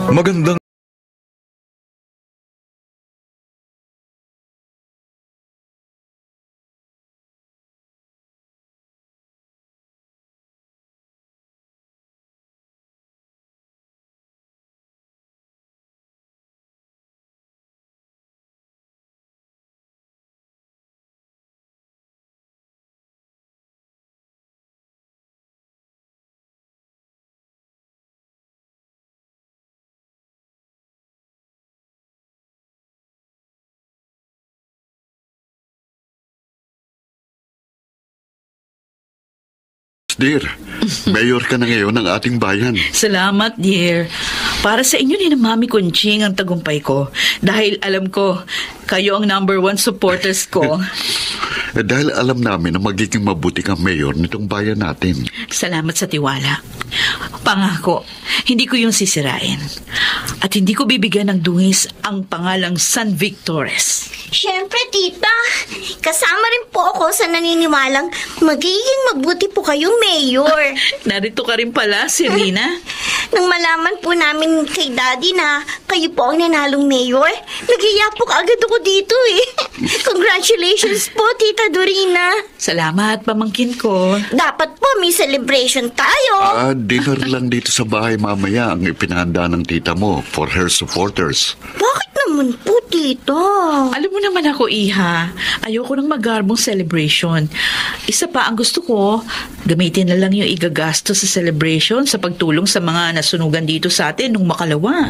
Magandang dear, mayor ka na ngayon ng ating bayan. Salamat, dear. Para sa inyo ni na Mami Kunching ang tagumpay ko. Dahil alam ko, kayo ang number 1 supporters ko. Dahil alam namin na magiging mabuti kang mayor nitong bayan natin. Salamat sa tiwala. Pangako, hindi ko yung sisirain. At hindi ko bibigyan ng dungis ang pangalang San Victores. Siyempre, tita. Kasama rin po ako sa naniniwalang magiging mabuti po kayong mayor. Narito ka rin pala, Serena. Nang malaman po namin kay Daddy na kayo po ang nanalong mayor, nagiya po kaagad ako dito eh. Congratulations po, Tita Dorina. Salamat, pamangkin ko. Dapat po may celebration tayo. Dinner lang dito sa bahay mamaya ang ipinahanda ng tita mo for her supporters. Bakit naman po, Tita? Alam mo naman ako, Iha. Ayoko ng magarbong celebration. Isa pa, ang gusto ko, gamitin na lang yung igagasto sa celebration sa pagtulong sa mga nasunugan dito sa atin nung makalawa.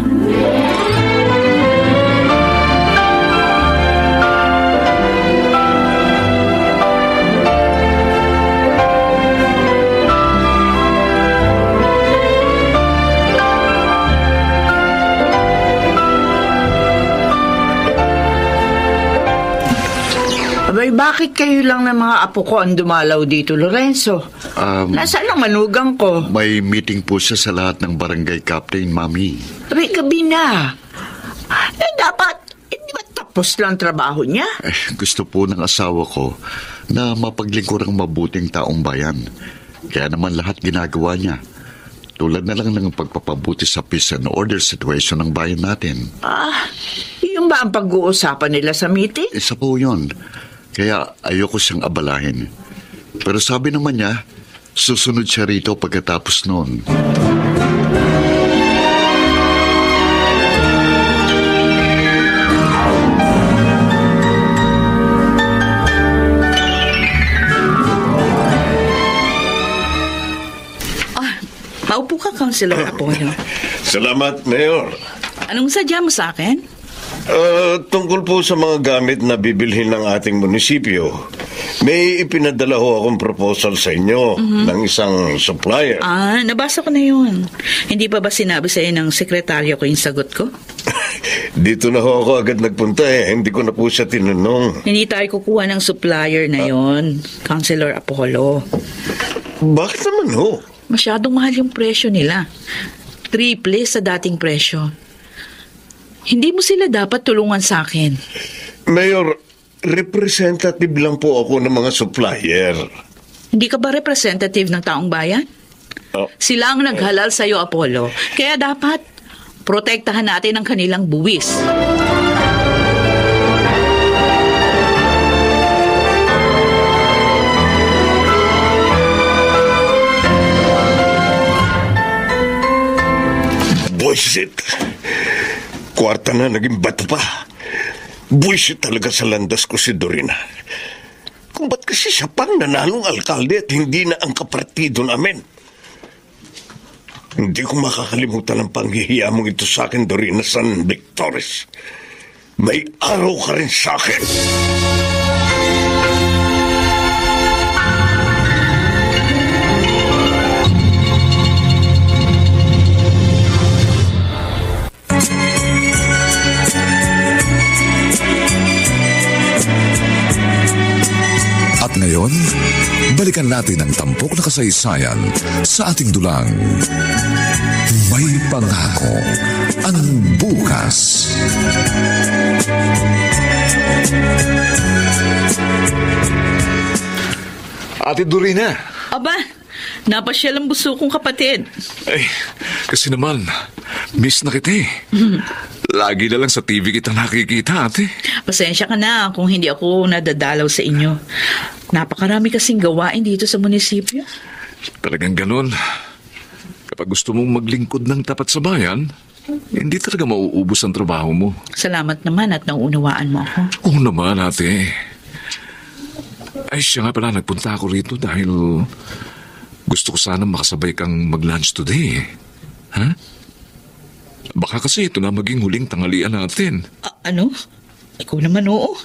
Abay, bakit kayo lang ng mga apo ko ang dumalaw dito, Lorenzo? Nasaan ang manugang ko? May meeting po siya sa lahat ng barangay captain, Mami. Abay, gabi na. Dapat, hindi ba tapos lang trabaho niya? Gusto po ng asawa ko na mapaglingkod ang mabuting taong bayan. Kaya naman lahat ginagawa niya. Tulad na lang ng pagpapabuti sa peace and order situation ng bayan natin. Yun ba ang pag-uusapan nila sa meeting? Isa po yun. Kaya ayoko siyang abalahin. Pero sabi naman niya, susunod siya rito pagkatapos noon. Maupo ka, Councilor Apollo. Salamat, Mayor. Anong sadya mo sa akin? Tungkol po sa mga gamit na bibilhin ng ating munisipyo, may ipinadala ho akong proposal sa inyo ng isang supplier. Nabasa ko na yun. Hindi pa ba sinabi sa'yo ng sekretaryo ko yung sagot ko? Dito na ho ako agad nagpunta Hindi ko na po siya tinanong. Hindi tayo kukuha ng supplier na yon, Councilor Apollo. Bakit naman ho? Masyadong mahal yung presyo nila. Triple sa dating presyo. Hindi mo sila dapat tulungan sa akin. Mayor, representative lang po ako ng mga supplier. Hindi ka ba representative ng taong bayan? Sila ang naghalal sa'yo, Apollo. Kaya dapat protektahan natin ang kanilang buwis. Buisit. Kwarta na naging bato pa. Buisit talaga sa landas ko si Dorina. Kung ba't kasi siya pang nanalong alkalde at hindi na ang kapartido namin. Hindi ko makakalimutan ang panghihiya mong ito sa akin, Dorina San Victores. May araw ka rin sa akin. At ngayon, balikan natin ang tampok na kasaysayan sa ating dulang. May pangako ang bukas. Ate Dorina. Aba, Napasyal ang buso kong kapatid. Ay, kasi naman, miss na kita eh. Lagi na lang sa TV kita nakikita, ate. Pasensya ka na kung hindi ako nadadalaw sa inyo. Napakarami kasing gawain dito sa munisipyo. Talagang ganun. Kapag gusto mong maglingkod ng tapat sa bayan, hindi talaga mauubos ang trabaho mo. Salamat naman at nauunawaan mo ako. Oo naman, ate. Ay, siya nga pala, nagpunta ako rito dahil gusto ko sana makasabay kang mag-lunch today. Ha? Baka kasi ito na maging huling tanghalian natin. Ano? Ikaw naman, oo.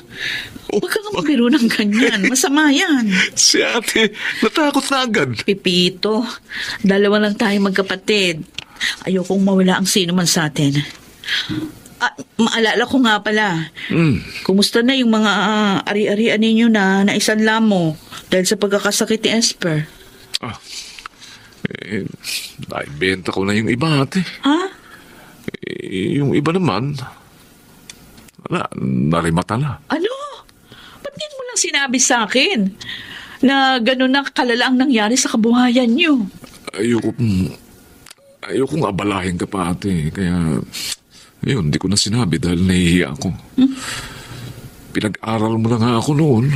Huwag ka nga magbiro ng ganyan. Masama yan. Si ate, natakot na agad. Pipito, dalawa lang tayo magkapatid. Ayokong mawala ang sino man sa atin. Maalala ko nga pala. Kumusta na yung mga ari-arian ninyo na naisanla mo dahil sa pagkakasakit ni Esper? Naibenta ko na yung iba, ate. Ha? Yung iba naman, narimata na. Ano? Ba't din mo lang sinabi sa akin na gano'n na kalala ang nangyari sa kabuhayan niyo? Ayokong abalahin ka pa, ate. Kaya, yun, di ko na sinabi dahil nahihiya ako. Pinag-aral mo na nga ako noon.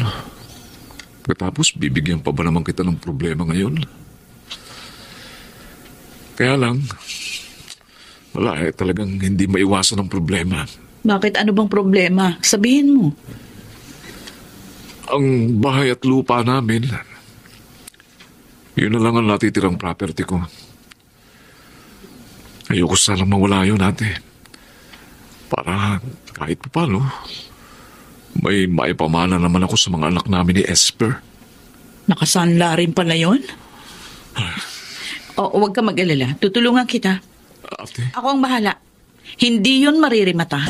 Tapos, bibigyan pa ba naman kita ng problema ngayon? Kaya lang, wala talagang hindi maiwasan ang problema. Bakit? Ano bang problema? Sabihin mo. Ang bahay at lupa namin, yun na lang ang natitirang property ko. Ayoko sanang mawala yun, ate. Para kahit pa paano, may maipamana naman ako sa mga anak namin ni Esper. Nakasanla rin pala yun? Huwag ka mag-alala. Tutulungan kita. Ate? Ako ang bahala. Hindi yun maririmata.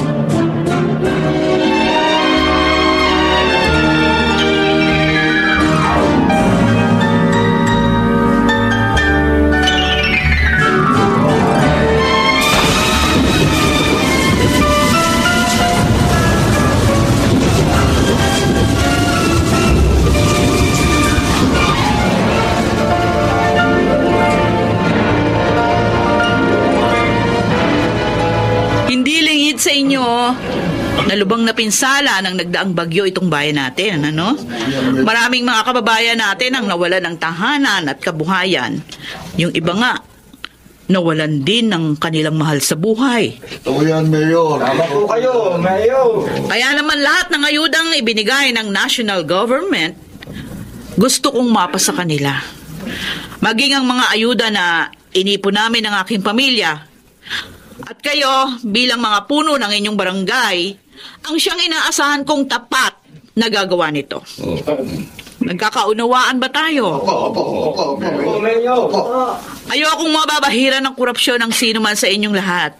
Sa inyo, nalubang na pinsala ng nagdaang bagyo itong bayan natin, ano? Maraming mga kababayan natin ang nawalan ng tahanan at kabuhayan. Yung iba nga, nawalan din ng kanilang mahal sa buhay. Ito yan, Mayor. Tama po kayo, Mayor. Kaya naman lahat ng ayudang ibinigay ng national government, gusto kong mapa sa kanila. Maging ang mga ayuda na inipon namin ng aking pamilya. At kayo, bilang mga puno ng inyong barangay, ang siyang inaasahan kong tapat na gagawa nito. Nagkakaunawaan ba tayo? Opo, Mayor. Ayokong mababahira ng korupsyon ng sino man sa inyong lahat.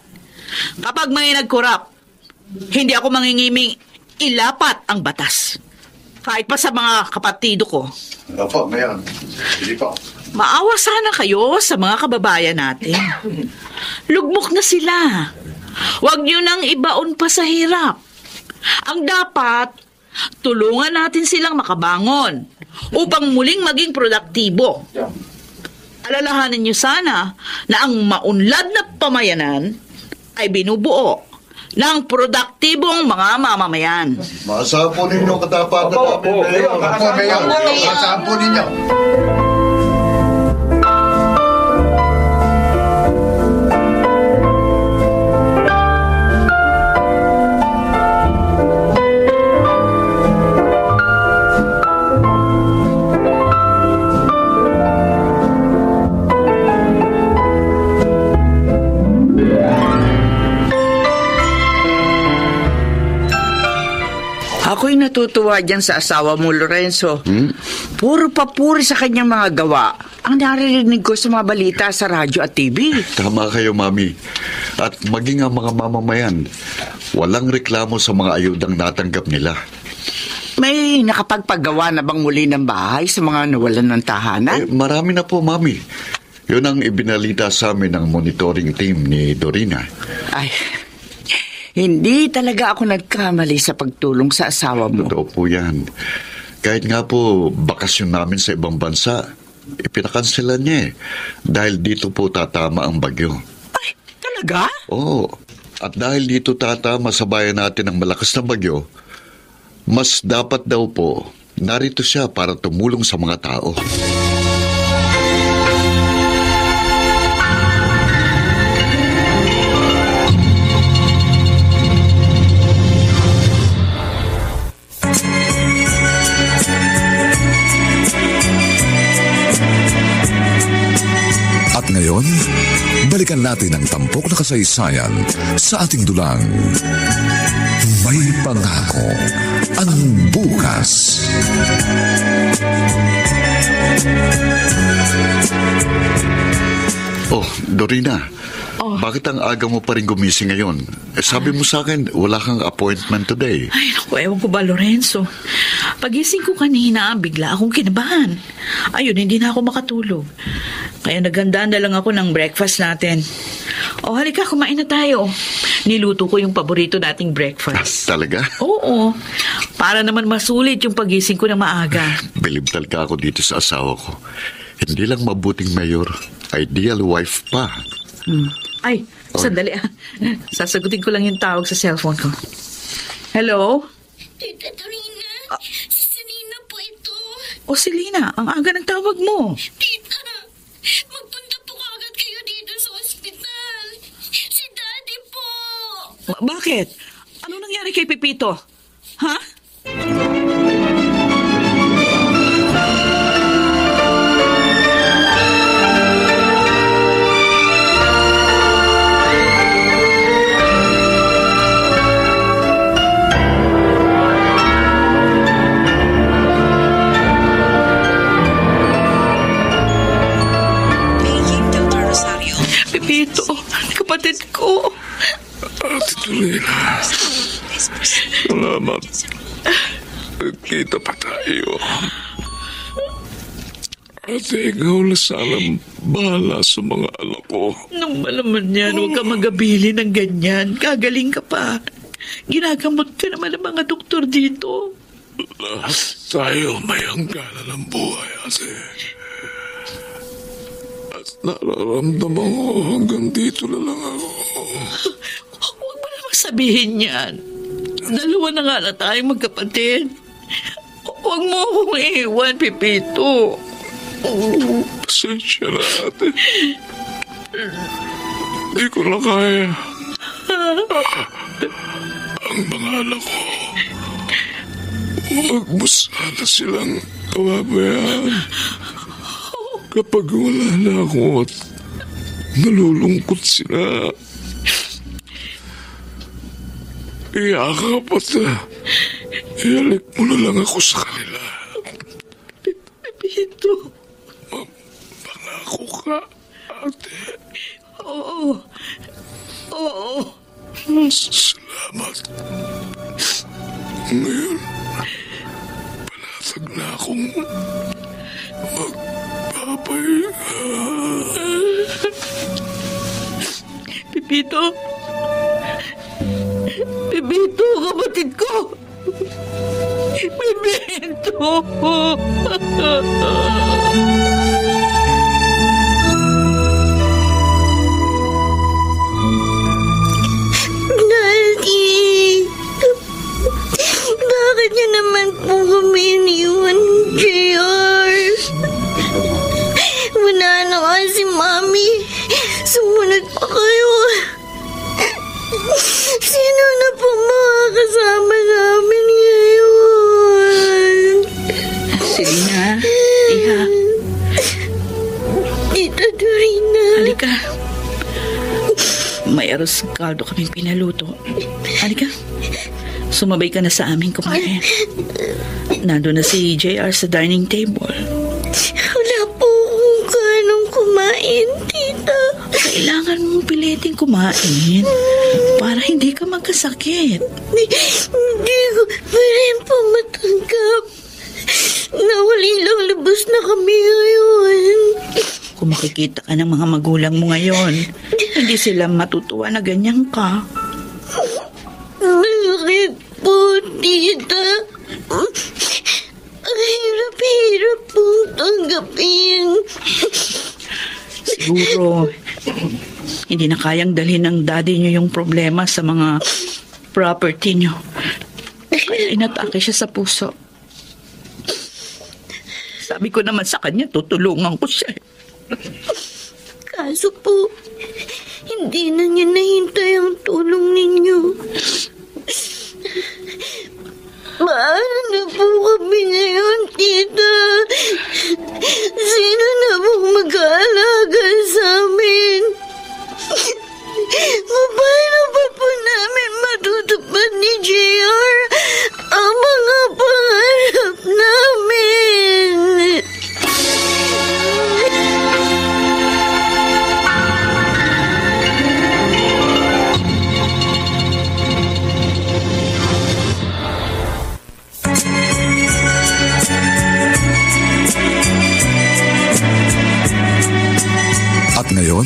Kapag may nagkorap, hindi ako mangingiming ilapat ang batas. Kahit pa sa mga kapatido ko. Opo, Mayor. Hindi po. Maawa sana kayo sa mga kababayan natin. Lugmok na sila. Huwag nyo nang ibaon pa sa hirap. Ang dapat, tulungan natin silang makabangon upang muling maging produktibo. Alalahanin nyo sana na ang maunlad na pamayanan ay binubuo ng produktibong mga mamamayan. Maasahan po ninyo katapatan namin, Mayor. Opo, Mayor. Maasahan po ninyo. Ako'y natutuwa dyan sa asawa mo, Lorenzo. Puro papuri sa kanyang mga gawa ang naririnig ko sa mga balita sa radyo at TV. Tama kayo, Mami. At maging ang mga mamamayan, walang reklamo sa mga ayudang natanggap nila. May nakapagpagawa na bang muli ng bahay sa mga nawalan ng tahanan? Marami na po, Mami. Yun ang ibinalita sa amin ng monitoring team ni Dorina. Ay, hindi talaga ako nagkamali sa pagtulong sa asawa mo. Totoo po yan. Kahit nga po bakasyon namin sa ibang bansa, Ipinakanselan niya dahil dito po tatama ang bagyo. Ay, talaga? Oo. At dahil dito tatama sa bayan natin ang malakas na bagyo, mas dapat daw po narito siya para tumulong sa mga tao. At ngayon, balikan natin ang tampok na kasaysayan sa ating dulang. May pangako ang bukas. Oh, Dorina. Bakit ang aga mo pa rin gumising ngayon? Sabi mo sa akin, wala kang appointment today. Ay, naku, ewan ko ba, Lorenzo? Pagising ko kanina, bigla akong kinabahan. Ayun, hindi na ako makatulog. Kaya naghandaan na lang ako ng breakfast natin. O, halika, kumain na tayo. Niluto ko yung paborito nating breakfast. Talaga? Oo, para naman masulit yung pagising ko na maaga. Bilibtal ka ako dito sa asawa ko. Hindi lang mabuting mayor, ideal wife pa. Ay, sandali ah. Sasagutin ko lang yung tawag sa cellphone ko. Hello? Tita Dorina, si Selena po ito. O, Selena, ang aga ng tawag mo. Tita, magpunta po agad kayo dito sa ospital. Si Daddy po. Bakit? Ano nangyari kay Pepito? Ha? Pepito, kapatid ko. Ate Dorina, salamat. Nagkita pa tayo. Ate, ikaw na sanang bahala sa mga anak ko. Nung malaman yan, huwag ka magabili ng ganyan. Gagaling ka pa. Ginagamot ka naman ng mga doktor dito. Lahat tayo may hangganan ng buhay, ate. At nararamdaman ko hanggang dito na lang ako. Huwag mo naman sabihin yan. Dalawa na nga na tayong magkapatid. Huwag mo akong iwan, Pepito. Pasensya na, ate. Di ko na kaya. Ang mga anak ko, huwag mo sana silang kawabayaan. Kapag wala na ako at nalulungkot sila, iyakap at ihalik mo na lang ako sa kanila. Pepito. Pangako ka, ate. Oo. Oo. Salamat. Ngayon, panatag na akong magpapahinga. Pepito. Pepito, kapatid ko. Pepito. Daddy, bakit niya naman po kami iniwan, JR? Wala na nga si Mami. Sumunod pa kayo. Sino na po makakasama namin ngayon? Selena, iha, Tita Dorina. halika. May arroz caldo kaming pinaluto. Halika. Sumabay ka na sa amin kumain. Nandun na si JR sa dining table. Wala po kung kanong kumain, Tita. Kailangan mong piliting kumain para hindi ka magkasakit. Hindi ko pa rin po matanggap na walang lang labas na kami ngayon. Kung makikita ka ng mga magulang mo ngayon, hindi sila matutuwa na ganyan ka. Bakit po, Tita? Ang hirap-hirap pong tanggapin. Siguro, hindi na kayang dalhin ng daddy niyo yung problema sa mga property niyo. Kaya inatake siya sa puso. Sabi ko naman sa kanya, tutulungan ko siya. Kaso po, hindi na niya nahintay ang tulong ninyo. Paano na po kami ngayon, tita? Sino na pong mag-aalaga sa amin? Paano pa po namin matutupad ni JR ang mga pangarap namin? At ngayon,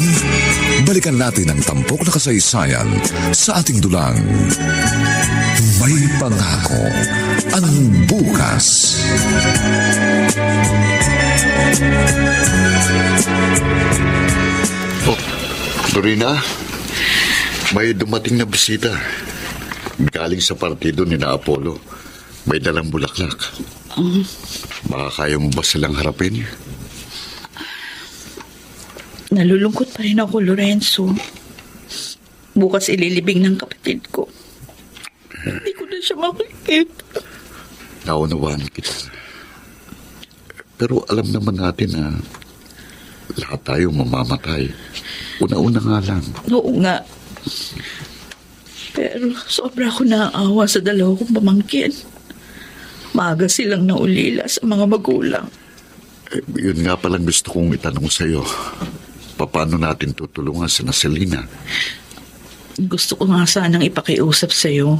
balikan natin ang tampok na kasaysayan sa ating dulang. May pangako ang bukas. Oh, Dorina, may dumating na bisita. Galing sa partido ni na Apollo. May dalang bulaklak. Baka kaya mo ba silang harapin? Nalulungkot pa rin ako, Lorenzo. Bukas ililibing ng kapatid ko. Hindi ko na siya makikita. Naunawaan kita. Pero alam naman natin na lahat tayo mamamatay. Una-una nga lang. Oo nga. Pero sobra ako naaawa sa dalawa kong pamangkin. Maaga silang naulila sa mga magulang. Yun nga palang gusto kong itanong sa'yo. Paano natin tutulungan si Selena? Gusto ko nga sanang ipakiusap sa'yo.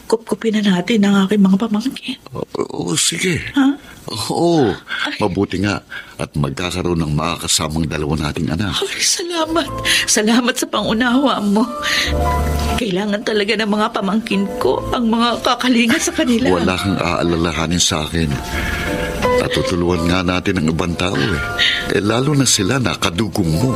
Kupkupin na natin ang aking mga pamangkin. Oo, sige. Ha? Oo, mabuti nga. At magkakaroon ng makakasamang dalawa nating anak. Ay, salamat. Salamat sa pangunawa mo. Kailangan talaga ng mga pamangkin ko ang mga kakalinga sa kanila. Wala kang aalalahanin sa akin. Natutulungan nga natin ang ibang tao eh. Lalo na sila na kadugong mo.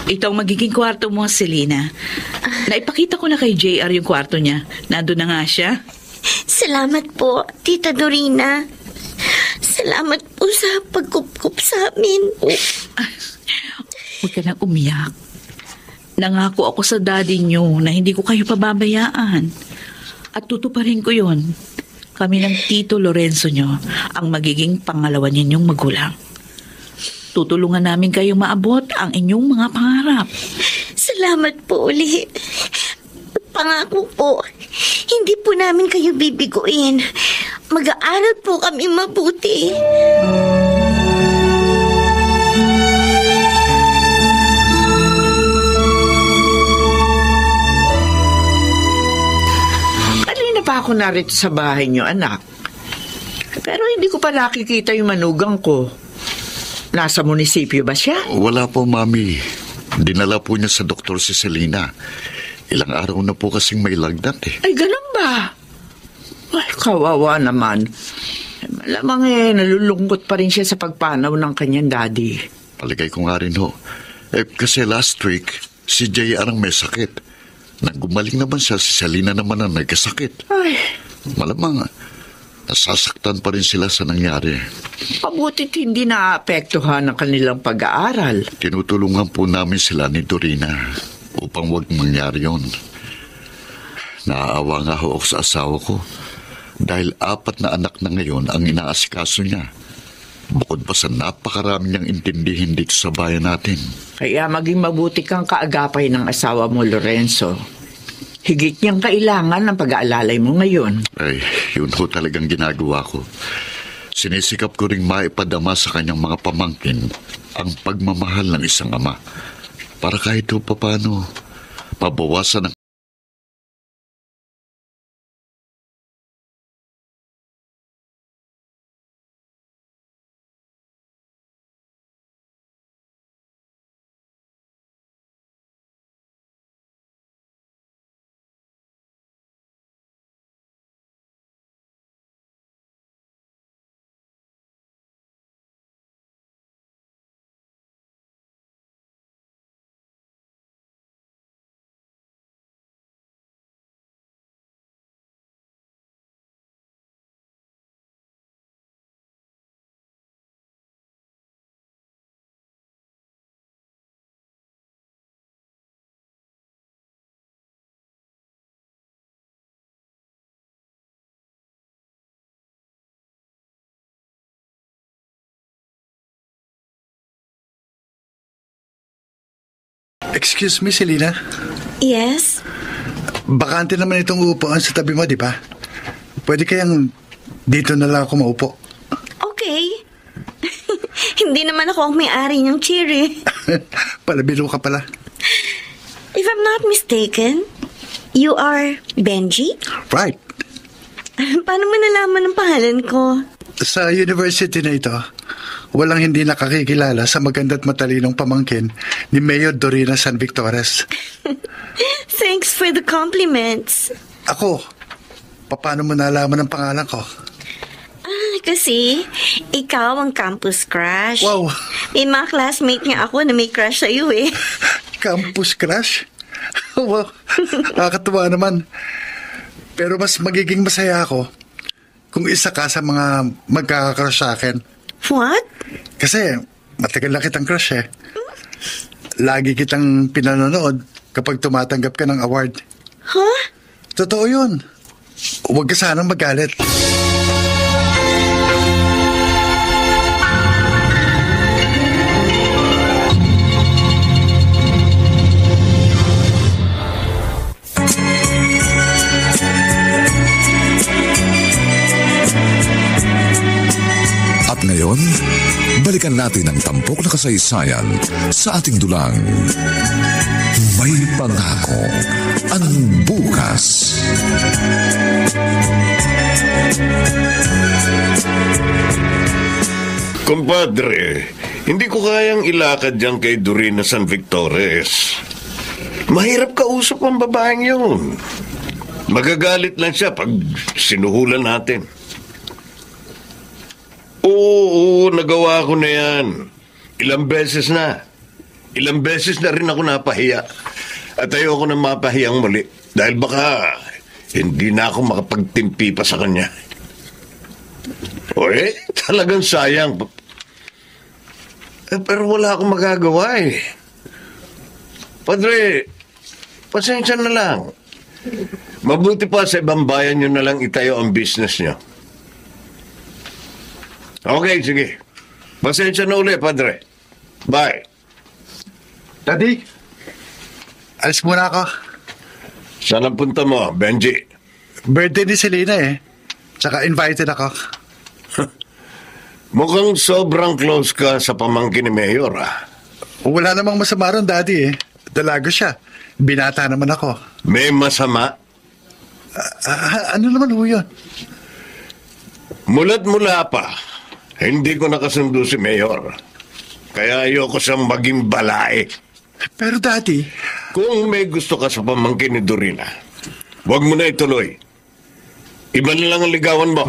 Ito ang magiging kwarto mo, Selena. Naipakita ko na kay JR yung kwarto niya. Nandun na nga siya. Salamat po, Tita Dorina. Salamat po sa pagkupkup sa amin. Huwag ka nang umiyak. Nangako ako sa daddy niyo na hindi ko kayo pababayaan. At tutuparin ko yun. Kami ng Tito Lorenzo niyo ang magiging pangalawa ninyong magulang. Tutulungan namin kayong maabot ang inyong mga pangarap. Salamat po uli. Pangako po, hindi po namin kayo bibiguin. Mag-aaral po kami mabuti. Kanina pa ako narito sa bahay niyo, anak. Pero hindi ko pa nakikita yung manugang ko. Nasa munisipyo ba siya? Wala po, Mami. Dinala po niya sa doktor si Selena. Ilang araw na po kasing may lagnat eh. Ay, ganun ba? Ay, kawawa naman. Malamang nalulungkot pa rin siya sa pagpanaw ng kanyang daddy. Paligay ko nga rin ho. Kasi last week, si JR ang may sakit. Nang gumaling naman siya, si Selena naman ang nagkasakit. Ay, Malamang, nasasaktan pa rin sila sa nangyari. pabutit hindi naapektuhan ang kanilang pag-aaral. Tinutulungan po namin sila ni Dorina upang wag mangyari yun. Naaawa nga ho ako sa asawa ko dahil 4 na anak na ngayon ang inaasikaso niya. Bukod pa sa napakarami niyang intindihin dito sa bayan natin. Kaya maging mabuti kang kaagapay ng asawa mo, Lorenzo. Higit niyang kailangan ng pag-aalalay mo ngayon. Ay, yun ho talagang ginagawa ko. Sinisikap ko ring maipadama sa kanyang mga pamangkin ang pagmamahal ng isang ama. Para kahit ho paano, mabawasan ang Excuse me, Selena. Yes? Bakante naman itong upuan sa tabi mo, di ba? Pwede kayang dito na lang ako maupo. Okay. Hindi naman ako ang may-ari ng chair eh. Palabiro ka pala. If I'm not mistaken, you are Benji? Right. Paano mo nalaman ang pangalan ko? Sa university na ito, walang hindi nakakikilala sa maganda't matalinong pamangkin ni Mayor Dorina San Victores. Thanks for the compliments. Ako, paano mo nalaman ang pangalan ko? Kasi ikaw ang campus crush. Wow. May mga classmate niya ako na may crush sa'yo eh. Campus crush? Wow, nakakatuwa naman. Pero mas magiging masaya ako kung isa ka sa mga magkakakrush sa akin. What? Kasi matagal na kitang crush eh. Lagi kitang pinanonood kapag tumatanggap ka ng award. Huh? Totoo yun. Huwag ka sanang magalit. At ngayon, balikan natin ang tampok na kasaysayan sa ating dulang. May pangako ang bukas. Kumpadre, hindi ko kayang ilakad dyan kay Dorina San Victores. Mahirap kausap ang babaeng yun. Magagalit lang siya pag sinuhulan natin. Oo, nagawa ko na yan. Ilang beses na. Ilang beses na rin ako napahiya. At ayoko na mapahiyang muli. Dahil baka hindi na ako makapagtimpi pa sa kanya. Talagang sayang. Pero wala akong magagawa eh. Padre, pasensya na lang. Mabuti pa sa ibang bayan nyo na lang itayo ang business nyo. Okay, sige. Pasensya na uli, Padre. Bye. Daddy, alis muna ako. Saan ang punta mo, Benji? Birthday ni Selena eh. Tsaka invited ako. Mukhang sobrang close ka sa pamangkin ni Mayor, ah. Wala namang masama ron, Daddy eh. Dalago siya. Binata naman ako. May masama? Ano naman ho yun? Mula't mula pa, hindi ko nakasundo si Mayor. Kaya ayoko siyang maging balae. Pero Daddy, kung may gusto ka sa pamangkin ni Dorina, huwag mo na ituloy. Iba na lang ang ligawan mo.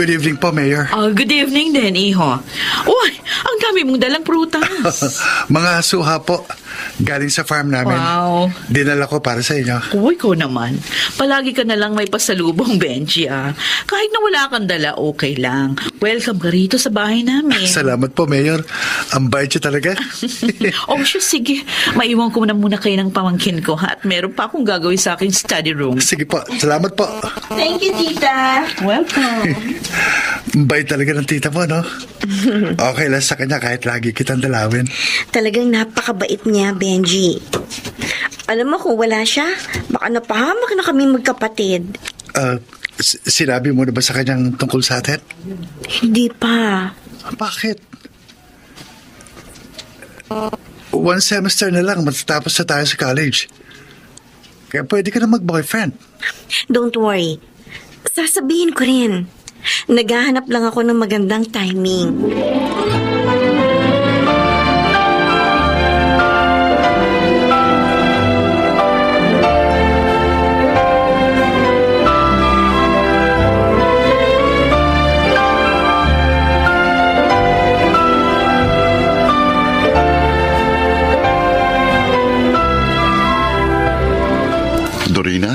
good evening po, Mayor. Good evening din, Iho. Uy, ang dami mong dalang prutas. Mga suha po. Galing sa farm namin. Wow. Dinala ko para sa inyo. Uy, ko naman. Palagi ka na lang may pasalubong, Benji, ah. Kahit na wala kang dala, okay lang. Welcome ka rito sa bahay namin. Salamat po, Mayor. Ang bait siya talaga. Oh, sure, sige. Maiwan ko na muna kayo ng pamangkin ko, ha? At meron pa akong gagawin sa aking study room. Sige po. Salamat po. Thank you, tita. Welcome. Ang bait talaga ng tita mo, no? Okay lang sa kanya kahit lagi kitang dalawin. Talagang napakabait niya, Benji. Alam mo, kung wala siya, baka napahamak na kami magkapatid. Sinabi mo na ba sa kanyang tungkol sa atin? Hindi pa. Bakit? One semester na lang, matatapos na tayo sa college. Kaya pwede ka na mag-boyfriend. Don't worry. Sasabihin ko rin. Naghahanap lang ako ng magandang timing. Dorina?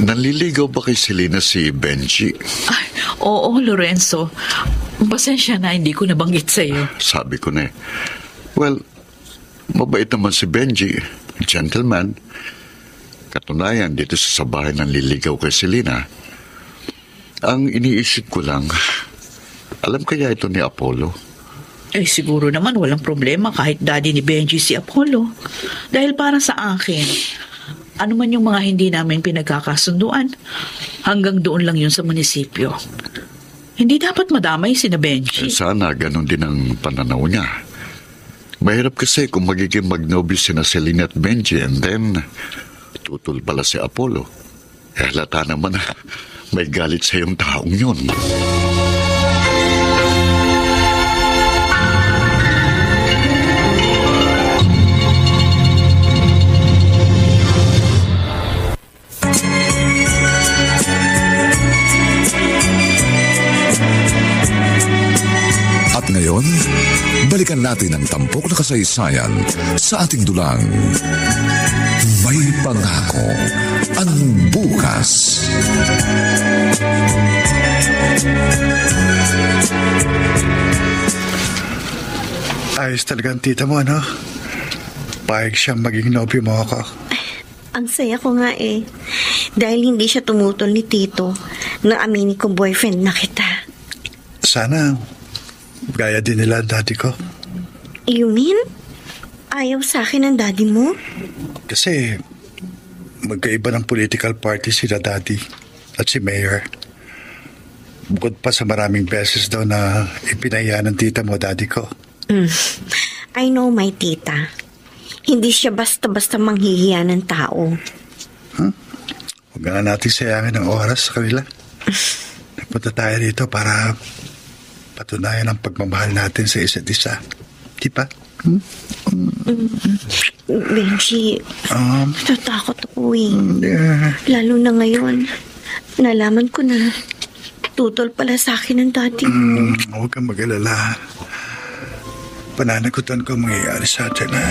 Nanliligaw ba kay Selena si Benji? Ay, oo, Lorenzo. Pasensya na, hindi ko nabanggit sa'yo. Sabi ko na eh. Well, mabait naman si Benji. Gentleman. Katunayan, dito sa bahay nanliligaw kay Selena. Ang iniisip ko lang, alam kaya ito ni Apollo? Eh, siguro naman walang problema kahit daddy ni Benji si Apollo. Dahil para sa akin, ano man yung mga hindi namin pinagkakasunduan, hanggang doon lang yun sa munisipyo. Hindi dapat madamay si na Benji. Sana ganun din ang pananaw niya. Mahirap kasi kung magiging magnobyo sina Selena at Benji and then tutol pala si Apollo. Halata naman na may galit sa yung taong yun. At ngayon, balikan natin ang tampok na kasaysayan sa ating dulang. May pangako ang bukas. Ayos talaga ang tita mo, ano? Payag siyang maging nobyo mo ako. Ang saya ko nga eh. Dahil hindi siya tumutol ni Tito na aminin kong boyfriend na kita. Sana gaya din nila ang daddy ko. You mean? Ayaw sa akin ang daddy mo? Kasi magkaiba ng political party sila daddy at si Mayor. Bukod pa sa maraming beses daw na ipinaya ng tita mo daddy ko. I know my tita. Hindi siya basta-basta manghihiya ng tao. Huwag na natin sayangin ang oras sa kanila. Napunta tayo dito para patunayan ang pagmamahal natin sa isa't isa. Di ba? Benji, natatakot ako eh. Yeah. Lalo na ngayon. Nalaman ko na tutol pala sa akin ng daddy mo. Huwag kang mag-alala. Pananagutan ko ang mangyayari sa atin, ha?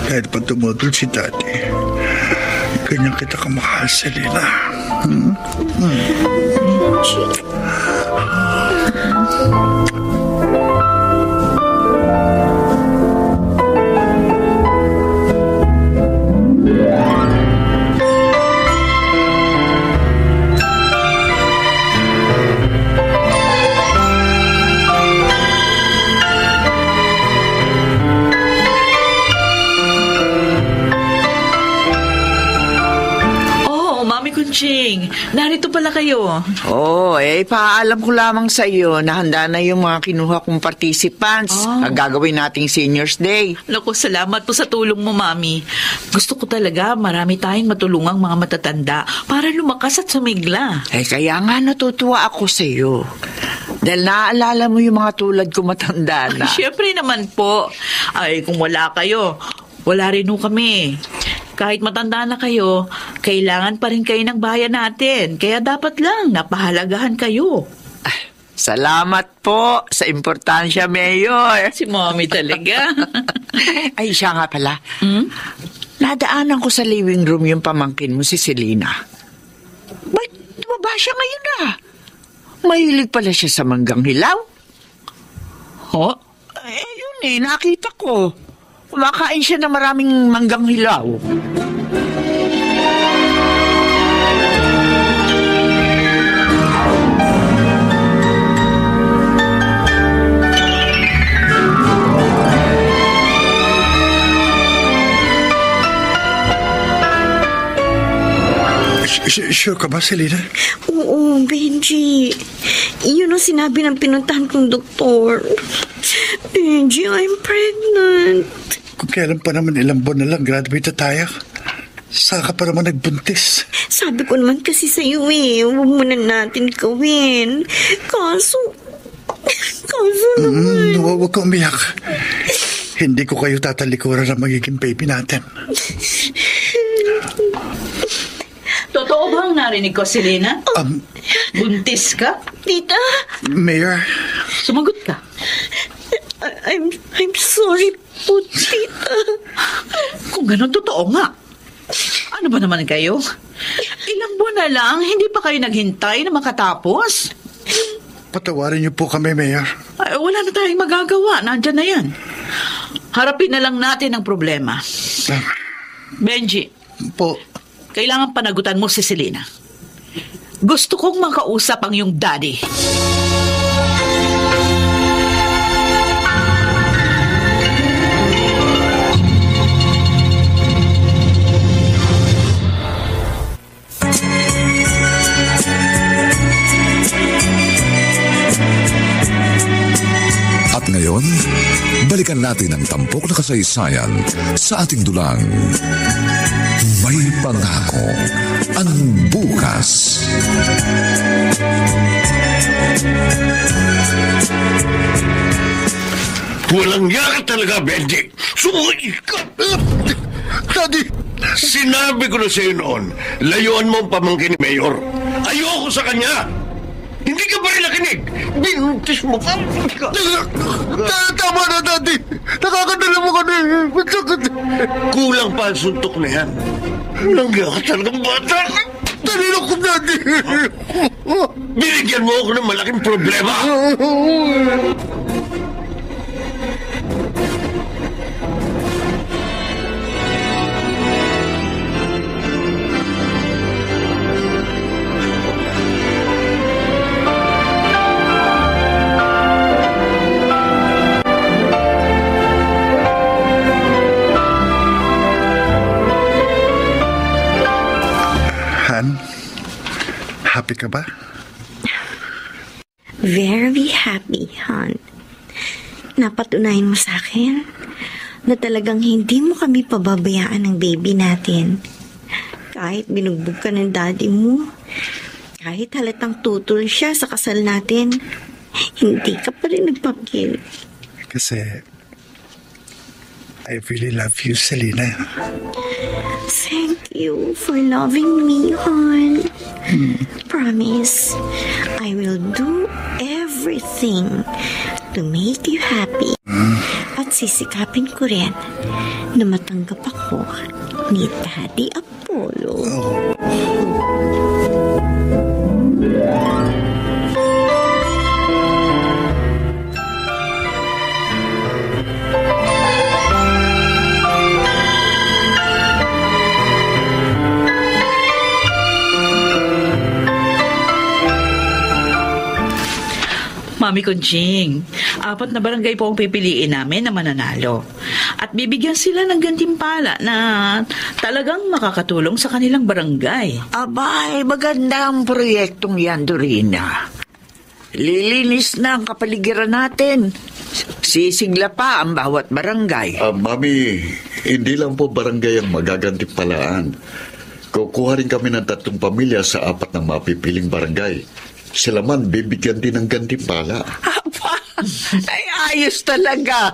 Kahit pa tumutol si daddy, ganyan kita kamahal sa Lila. Ching, narito pala kayo. Paalam ko lamang sa iyo na handa na yung mga kinuha kong participants ang gagawin nating Seniors Day. Naku, salamat po sa tulong mo, Mami. Gusto ko talaga marami tayong matulungang mga matatanda para lumakas at sumigla. Kaya nga natutuwa ako sa iyo. Dahil naaalala mo yung mga tulad ko matanda na. Siyempre naman po. Ay, kung wala kayo, wala rin ho kami. Kahit matanda na kayo, kailangan pa rin kayo ng bayan natin. Kaya dapat lang napahalagahan kayo. Salamat po sa importansya, Mayor. Si Mommy talaga. Ay, siya nga pala. Hmm? Nadaanan ko sa living room yung pamangkin mo, si Selena. Ba't tumaba siya ngayon na? Mahilig pala siya sa manggang hilaw. Ho? Yun nakita ko. Kumakain siya ng maraming manggang hilaw. Sure ka ba, Selena? Oo, Benji. Yun ang sinabi ng pinuntahan kong doktor. Benji, I'm pregnant. Kung kailan pa naman ilang buwan na lang, graduate na tayo. Saka pa naman nagbuntis. Sabi ko naman kasi sa'yo huwag muna natin gawin. Kaso naman. Huwag ka umiyak. Hindi ko kayo tatalikuran na magiging baby natin. Totoo bang narinig ko, Selena? Buntis ka? Tita? Mayor? Sumagot ka. I'm sorry po, Tita. Kung ganun, totoo nga. Ano ba naman kayo? Ilang buwan na lang, hindi pa kayo naghintay na makatapos? Patawarin niyo po kami, Mayor. Ay, wala na tayong magagawa. Nandyan na yan. Harapin na lang natin ang problema. Benji. Po. Kailangan panagutan mo si Selena. Gusto kong makausap ang iyong daddy. At ngayon, balikan natin ang tampok na kasaysayan sa ating dulang. May pangako ang bukas. Walang yaka talaga, Benji. Sumuhay ka. Daddy! Sinabi ko na sa'yo noon, layuan mo ang pamangkin ni Mayor. Ayoko sa kanya. Hindi ka pa rin nakinig. Binuntis mo pa. Tama na, Daddy! Nakakadala mo ka na. Kulang pa ang suntok na yan. Walang yaka talagang bata. Talino ko, Daddy! Binigyan mo ako ng malaking problema. Han, happy ka ba? Very happy, hon. Napatunayan mo sa akin na talagang hindi mo kami pababayaan ng baby natin. Kahit binugbog ka ng daddy mo, kahit halatang tutol siya sa kasal natin, hindi ka pa rin nagpapakil. Kasi I really love you, Selena. Thank you for loving me, hon. Promise, I will do everything to make you happy. At sisikapin ko rin na matanggap ako ni Daddy Apollo. Mami Conching, 4 na barangay po ang pipiliin namin na mananalo. At bibigyan sila ng gantimpala na talagang makakatulong sa kanilang barangay. Abay, maganda ang proyektong yan, Dorina. Lilinis na ang kapaligiran natin. Sisigla pa ang bawat barangay. Mami, hindi lang po barangay ang magagantimpalaan. Kukuha rin kami ng 3 pamilya sa 4 ng mapipiling barangay. Sila man bibigyan din ng gantimpala. Aba, ay ayos talaga.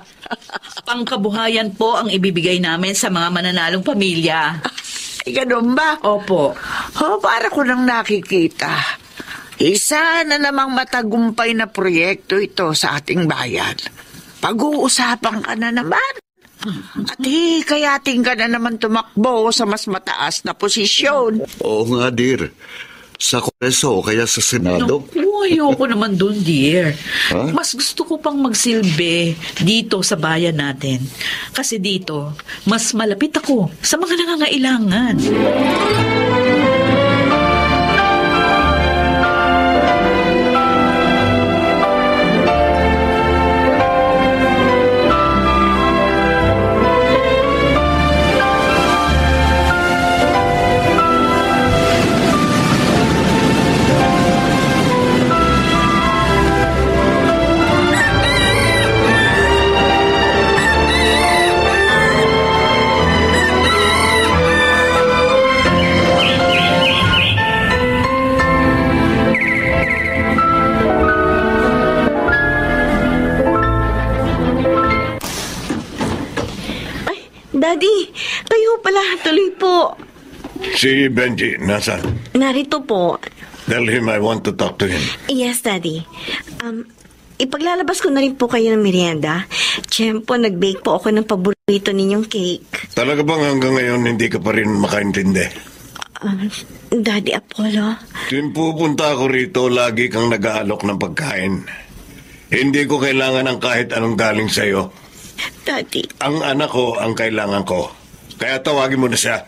Pangkabuhayan po ang ibibigay namin sa mga mananalong pamilya. Ay, ganun ba? Opo. Para ko nang nakikita. Isa na namang matagumpay na proyekto ito sa ating bayan. Pag-uusapan ka na naman. At kayating ka na naman tumakbo sa mas mataas na posisyon. Oo nga, dear. Sa Kongreso o kaya sa Senado. Naku, ayoko naman doon, dear. Ha? Mas gusto ko pang magsilbi dito sa bayan natin. Kasi dito, mas malapit ako sa mga nangangailangan. Daddy, kayo pala. Tuloy po. Si Benji, nasaan? Narito po. Tell him I want to talk to him. Yes, Daddy. Ipaglalabas ko na rin po kayo ng merienda. Tiyempo, nag-bake po ako ng paborito ninyong cake. Talaga bang hanggang ngayon hindi ka pa rin makaintindi? Daddy Apollo. Tuwing pupunta ako rito, lagi kang nag-aalok ng pagkain. Hindi ko kailangan ng kahit anong galing sa'yo. Daddy. Ang anak ko ang kailangan ko. Kaya tawagin mo na siya.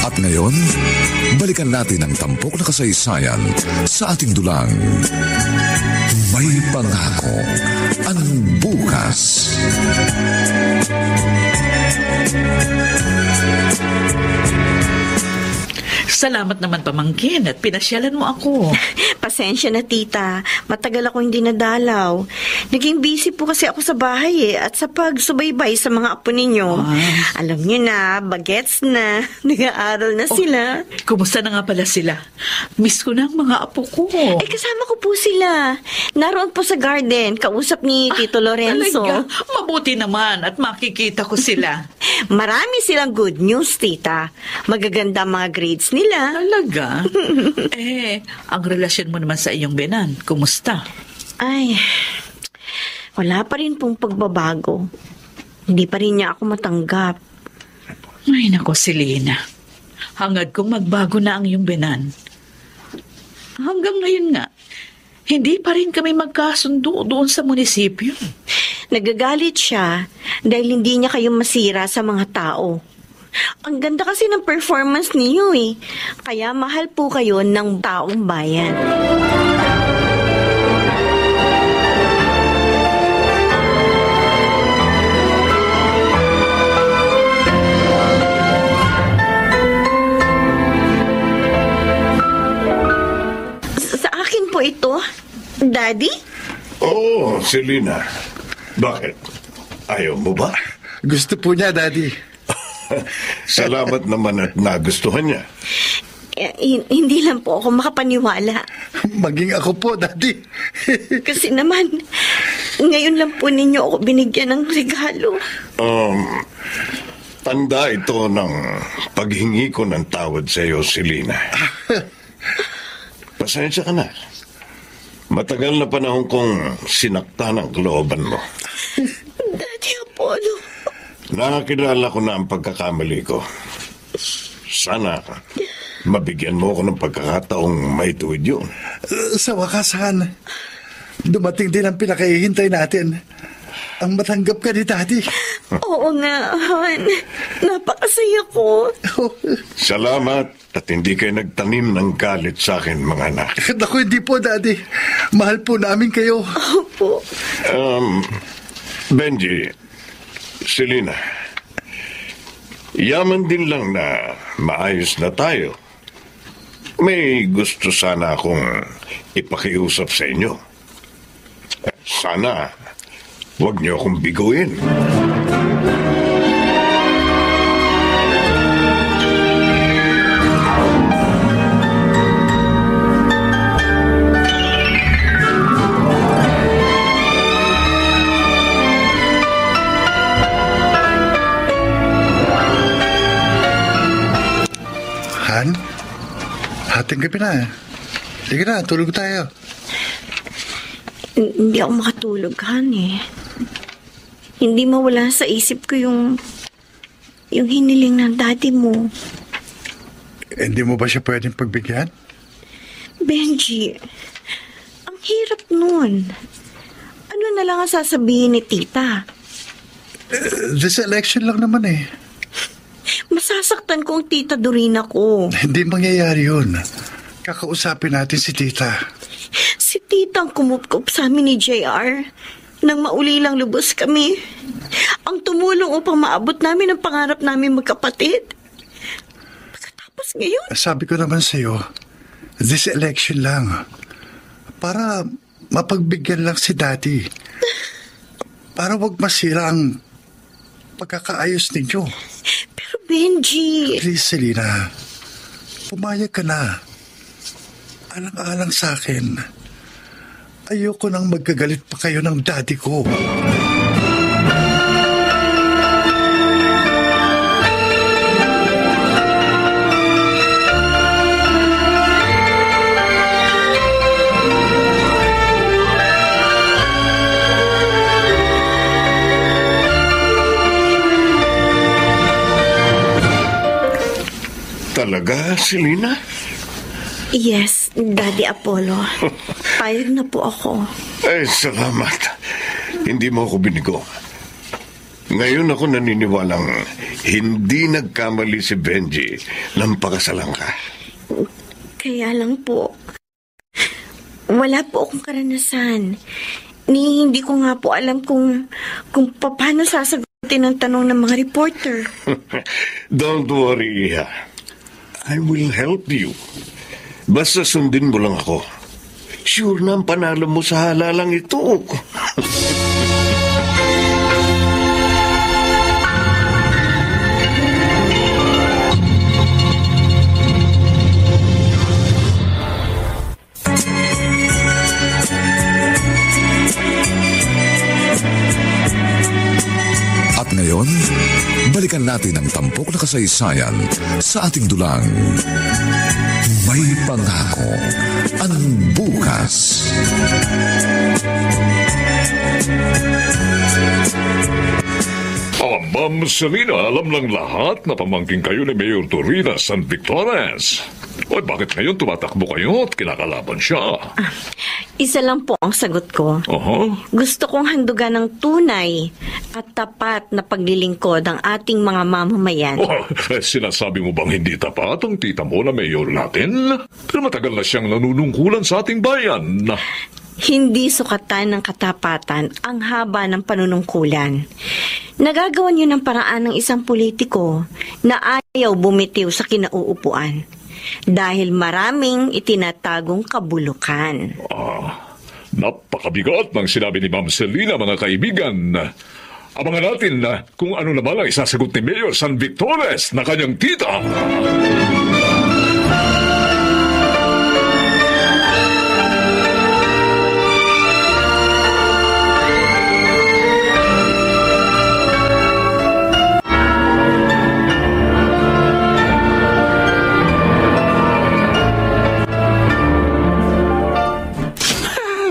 At ngayon, balikan natin ang tampok na kasaysayan sa ating dulang. May pangako ang bukas. Salamat naman, pamangkin, at pinasyalan mo ako. Pasensya na, tita. Matagal ako hindi nadalaw. Naging busy po kasi ako sa bahay at sa pagsubaybay sa mga apo ninyo. Alam niyo na, bagets na. Nag-aaral na sila. Kumusta na nga pala sila? Miss ko na ang mga apo ko. Kasama ko po sila. Naroon po sa garden, kausap ni Tito Lorenzo. Talaga? Mabuti naman at makikita ko sila. Marami silang good news, tita. Magaganda mga grades nila. Talaga? Ang relasyon mo naman sa iyong binan, kumusta? Ay, wala pa rin pong pagbabago. Hindi pa rin niya ako matanggap. Ay, nako, Selena. Hangad kong magbago na ang iyong binan. Hanggang ngayon nga, hindi pa rin kami magkasundo doon sa munisipyo. Nagagalit siya dahil hindi niya kayo masira sa mga tao. Ang ganda kasi ng performance niyo eh. Kaya mahal po kayo ng taong bayan. Sa akin po ito, Daddy? Oh, Selena. Bakit? Ayaw mo ba? Gusto po niya, Daddy. Salamat naman at nagustuhan niya. Hindi lang po ako makapaniwala. Maging ako po, Daddy. Kasi naman, ngayon lang po ninyo ako binigyan ng regalo. Tanda ito ng paghingi ko ng tawad sa iyo, Selena. Pasensya ka na. Matagal na panahon kong sinaktan ang kalooban mo. Daddy Apollo. Nakakilala ko na ang pagkakamali ko. Sana mabigyan mo ako ng pagkakataong maituwid yun. Sa wakas, Han, dumating din ang pinakahihintay natin. Ang matanggap ka ni Daddy. Oo nga, Han. Napakasaya ko. Salamat at hindi kayo nagtanim ng galit sa akin, mga anak. Naku, hindi po, Daddy. Mahal po namin kayo. Opo. Benji, Selena, yaman din lang na maayos na tayo. May gusto sana akong ipakiusap sa inyo. Sana huwag niyo akong biguin. Hating gabi na. Sige na, tulog tayo. Hindi ako makatulog, Han eh. Hindi mawala sa isip ko yung hiniling ng daddy mo. Hindi mo ba siya pwedeng pagbigyan? Benji, ang hirap nun. Ano na lang ang sasabihin ni tita? This election lang naman eh. Masasaktan ko ang tita Dorina ko. Hindi mangyayari yun. Kakausapin natin si tita. Si tita ang kumupkup sa amin ni JR nang maulilang lubos kami. Ang tumulong upang maabot namin ang pangarap namin magkapatid. Pagkatapos ngayon... Sabi ko naman sa'yo, this election lang. Para mapagbigyan lang si daddy. Para wag masira ang pagkakaayos ninyo. Pero Benji... Please, Selena. Pumayag ka na. Alang-alang sa akin. Ayoko nang magkagalit pa kayo ng daddy ko. Talaga, Selena? Yes, Daddy Apollo. Payag na po ako. Ay, salamat. Hindi mo ako binigo. Ngayon ako naniniwalang hindi nagkamali si Benji nang pakasalan ka. Kaya lang po, wala po akong karanasan. Hindi ko nga po alam kung paano sasagutin ang tanong ng mga reporter. Don't worry, Iha. I will help you. Basta sundin mo lang ako. Sure na ang panalo mo sa halalang ito. At ngayon, balikan natin ang tampok na kasaysayan sa ating dulang. May pangako ang bukas. Ma'am Selena, alam lang lahat na pamangking kayo ni Mayor Dorina San Victorines. O bakit ngayon tumatakbo kayo at kinakalaban siya? Isa lang po ang sagot ko. Gusto kong handugan ng tunay at tapat na paglilingkod ang ating mga mamamayan. Sinasabi mo bang hindi tapat ang tita mo na mayor natin? Pero matagal na siyang nanunungkulan sa ating bayan. Hindi sukatan ng katapatan ang haba ng panunungkulan. Nagagawan yun ng paraan ng isang politiko na ayaw bumitiw sa kinauupuan dahil maraming itinatagong kabulukan. Napakabigat ng sinabi ni Ma'am Selena, mga kaibigan. Abangan natin na kung ano naman ang isasagot ni Mayor San Victorines na kanyang tita.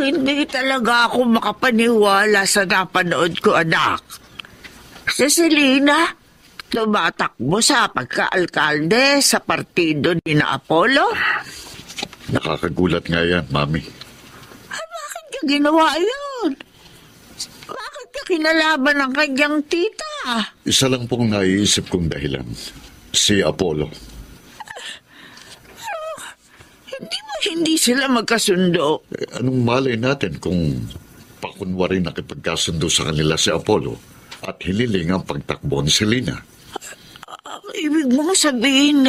Hindi talaga ako makapaniwala sa napanood ko, anak. Si Selena, tumatakbo sa pagka-alkalde sa partido ni na Apollo. Nakakagulat nga yan, Mami. Bakit ka ginawa yun? Bakit ka kinalaban ng kanyang tita? Isa lang pong naiisip kong dahilan. Si Apollo. Hindi sila magkasundo. Anong malay natin kung pakunwari nakipagkasundo sa kanila si Apollo at hiniling ang pagtakbo ni Selena? Ibig mong sabihin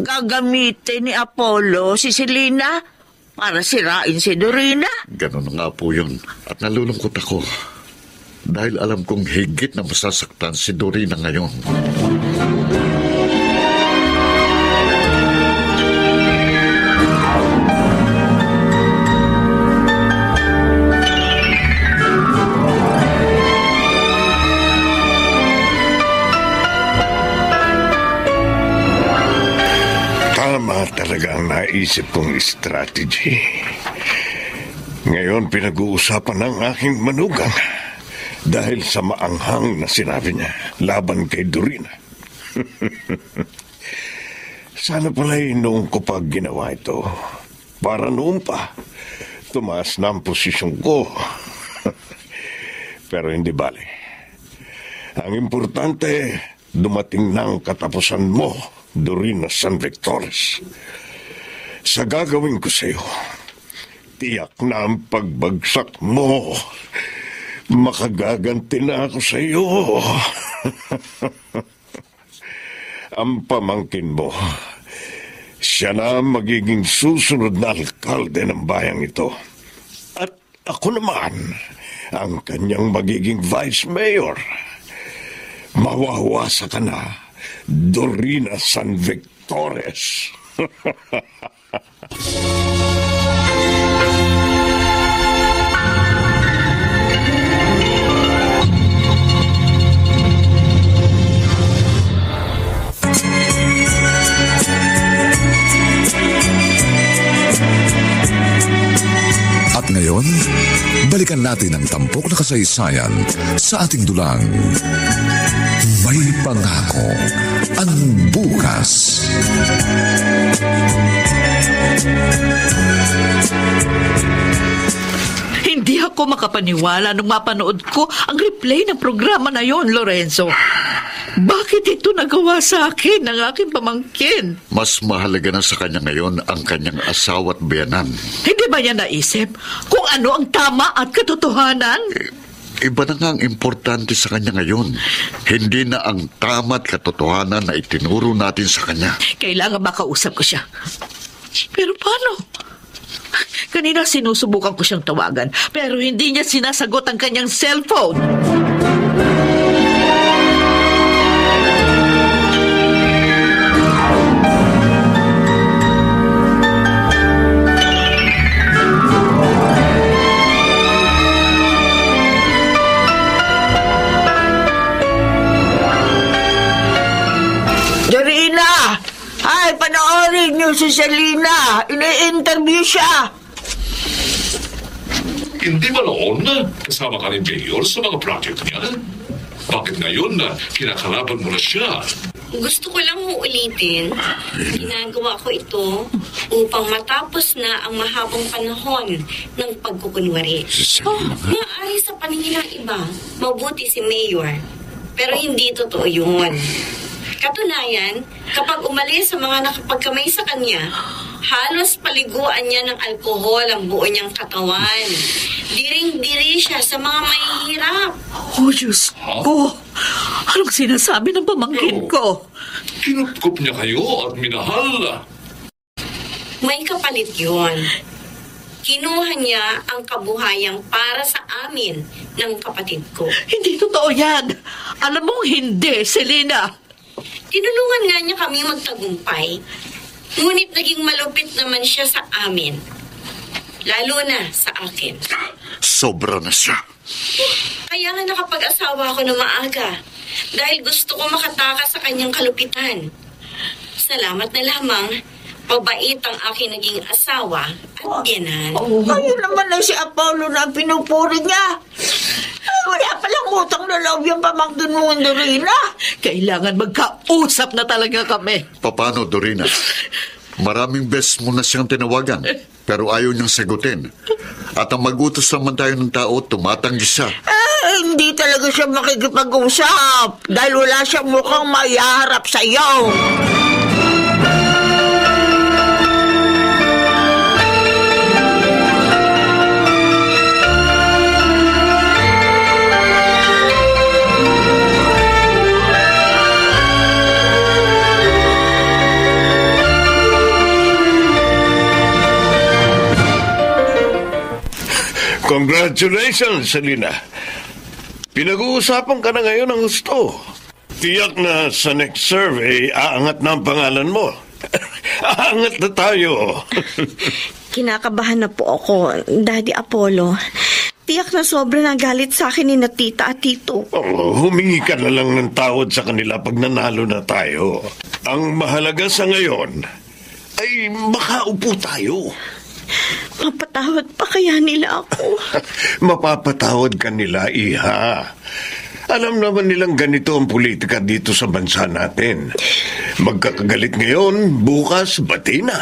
gagamitin ni Apollo si Selena para sirain si Dorina? Ganun nga po yun. At nalulungkot ako dahil alam kong higit na masasaktan si Dorina ngayon. Tama talaga ang naisip kong strategy. Ngayon pinag-uusapan ng aking manugang dahil sa maanghang na sinabi niya laban kay Dorina. Sana pala'y noong ko pag ginawa ito. Para noon pa, tumaas na ang posisyon ko. Pero hindi bali. Ang importante, dumating na ang katapusan mo, Dorina San Victores. Sa gagawin ko sa iyo, tiyak na ang pagbagsak mo. Makagaganti na ako sa iyo. Ang pamangkin mo, siya na ang magiging susunod na alkalde ng bayang ito. At ako naman, ang kanyang magiging vice mayor. Mawawasa ka na, Dorina San Victores. At ngayon, balikan natin ang tampok na kasaysayan sa ating dulang. May pangako ang bukas. Hindi ako makapaniwala nung mapanood ko ang replay ng programa na yon, Lorenzo. Bakit ito nagawa sa akin ng aking pamangkin? Mas mahalaga na sa kanya ngayon ang kanyang asawa at biyanan. Hindi ba niya naisip kung ano ang tama at katotohanan? Iba na nga ang importante sa kanya ngayon. Hindi na ang tama at katotohanan na itinuro natin sa kanya. Kailangan makausap ko siya. Pero paano? Kanina sinusubukan ko siyang tawagan, pero hindi niya sinasagot ang kanyang cellphone. Dorina! Ay, panoorin niyo si Selena. Ini-interview siya. Hindi ba noon kasama ka ni Mayor sa mga project niya? Bakit ngayon na kinakalaban mo na siya? Gusto ko lang uulitin, ginagawa ko ito upang matapos na ang mahabang panahon ng pagkukunwari. Maaari sa paningin ng iba, mabuti si Mayor, pero hindi totoo yun. Katunayan, kapag umalis sa mga nakapagkamay sa kanya, halos paliguan niya ng alkohol ang buo niyang katawan. Diring-diri siya sa mga mahihirap. Oh, Diyos ko! Anong sinasabi ng pamangkin ko? Kinupkup niya kayo at minahal. May kapalit yun. Kinuha niya ang kabuhayang para sa amin ng kapatid ko. Hindi totoo yan. Alam mong hindi, Selena. Tinulungan nga niya kami magtagumpay. Ngunit naging malupit naman siya sa amin. Lalo na sa akin. Sobra na siya. Kaya nga nakapag-asawa ako na maaga dahil gusto ko makatakas sa kanyang kalupitan. Salamat na lamang, pabait ang aking naging asawa at biyanan. Kayo naman na si Apollo na ang pinupuri niya. Wala palang utang na loob yung pamangkin mo, Dorina. Kailangan magkausap na talaga kami. Paano, Dorina? Maraming beses mo na siyang tinawagan, pero ayaw niyang sagutin. At ang mag-utos naman tayo ng tao, tumatanggi siya. Hindi talaga siya makikipag-usap dahil wala siyang mukhang maiharap sa iyo. Congratulations, Selena. Pinag-uusapan ka na ngayon ng gusto. Tiyak na sa next survey, aangat na ang pangalan mo. Aangat na tayo. Kinakabahan na po ako, Daddy Apollo. Tiyak na sobra na galit sa akin ni na tita at tito. Humingi ka na lang ng tawad sa kanila pag nanalo na tayo. Ang mahalaga sa ngayon, ay makaupo tayo. Mapatawad pa kaya nila ako? Mapapatawad ka nila, Iha. Alam naman nilang ganito ang politika dito sa bansa natin. Magkakagalit ngayon, bukas, bati na.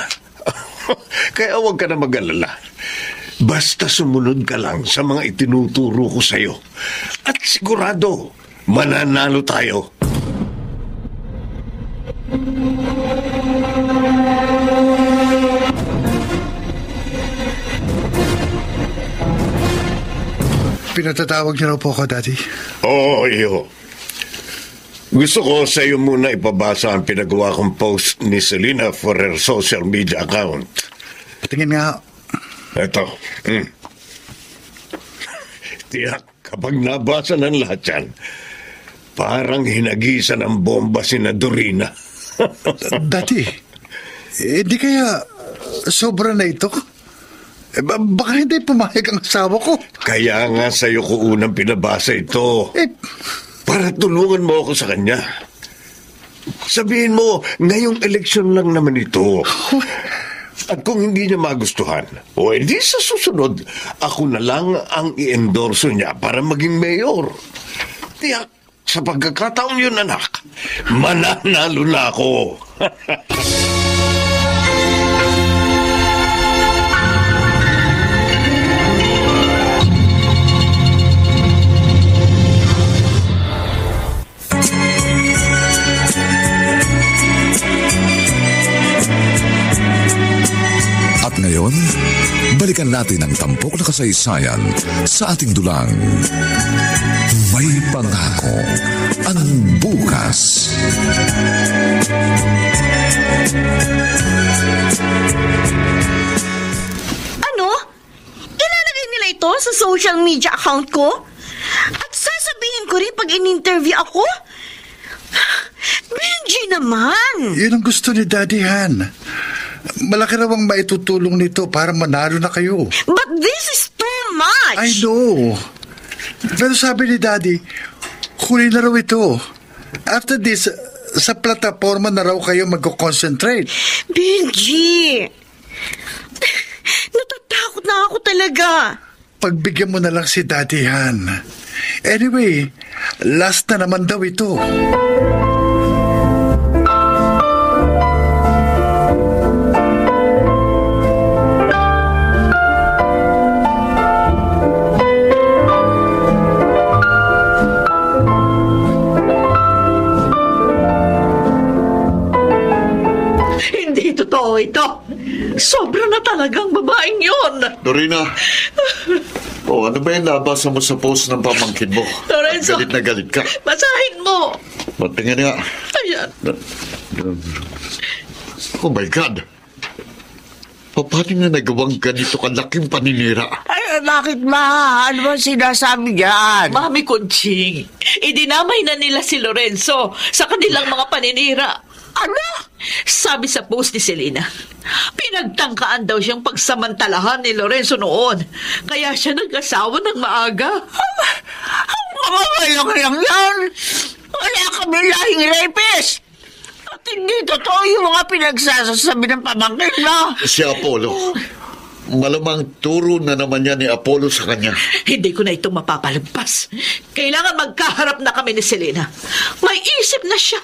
Kaya huwag ka na mag-alala. Basta sumunod ka lang sa mga itinuturo ko sa'yo. At sigurado, mananalo tayo. Pinatatawag niyo raw po ako, Daddy. Oo, iyo. Gusto ko sa iyo muna ipabasa ang pinagawa kong post ni Selena for her social media account. Patingin nga. Ito. Tiyak, kapag nabasa ng lahat yan, parang hinagisan ng bomba si Dorina. Daddy, di kaya sobra na ito? Baka hindi pumayag ang asawa ko. Kaya nga sa'yo ko unang pinabasa ito. Para tulungan mo ako sa kanya. Sabihin mo, ngayong eleksyon lang naman ito. At kung hindi niya magustuhan, o edi sa susunod, ako na lang ang i-endorso niya para maging mayor. Tiyak, sa pagkakataon yun, anak, mananalo na ako. At ngayon, balikan natin ang tampok na kasaysayan sa ating dulang. May pangako ang bukas. Ano? Ilalagay nila ito sa social media account ko? At sasabihin ko rin pag in-interview ako? Benji naman! Yun ang gusto ni Daddy Han. Malaki raw ang maitutulong nito para manalo na kayo. But this is too much! I know. Pero sabi ni Daddy, huli na raw ito. After this, sa plataforma na raw kayo mag-concentrate. Benji! Natatakot na ako talaga. Pagbigyan mo na lang si Daddy Han. Anyway, last na naman daw ito. Hindi totoo ito. Sobra na talagang babaeng yun. Dorina, ano ba yung nabasa mo sa post ng pamangkin mo? Lorenzo, Galit na galit ka. basahin mo. Patingin nga. Ayan. Oh my God. Paano nga nagawang ganito kalaking paninira? Ay, bakit ma? Ano ba sinasabi diyan? Mami Conching, idinamay na nila si Lorenzo sa kanilang mga paninira. Ano? Sabi sa post ni Selena, pinagtangkaan daw siyang pagsamantalahan ni Lorenzo noon. Kaya siya nag-asawa ng maaga. Ang mga kayang yan! Wala kami lahing rapist! At hindi totoo yung mga pinagsasasabi ng pamangkin mo. Si Apollo. Malamang turo na naman yan ni Apollo sa kanya. Hindi ko na ito mapapalagpas. Kailangan magkaharap na kami ni Selena. May isip na siya.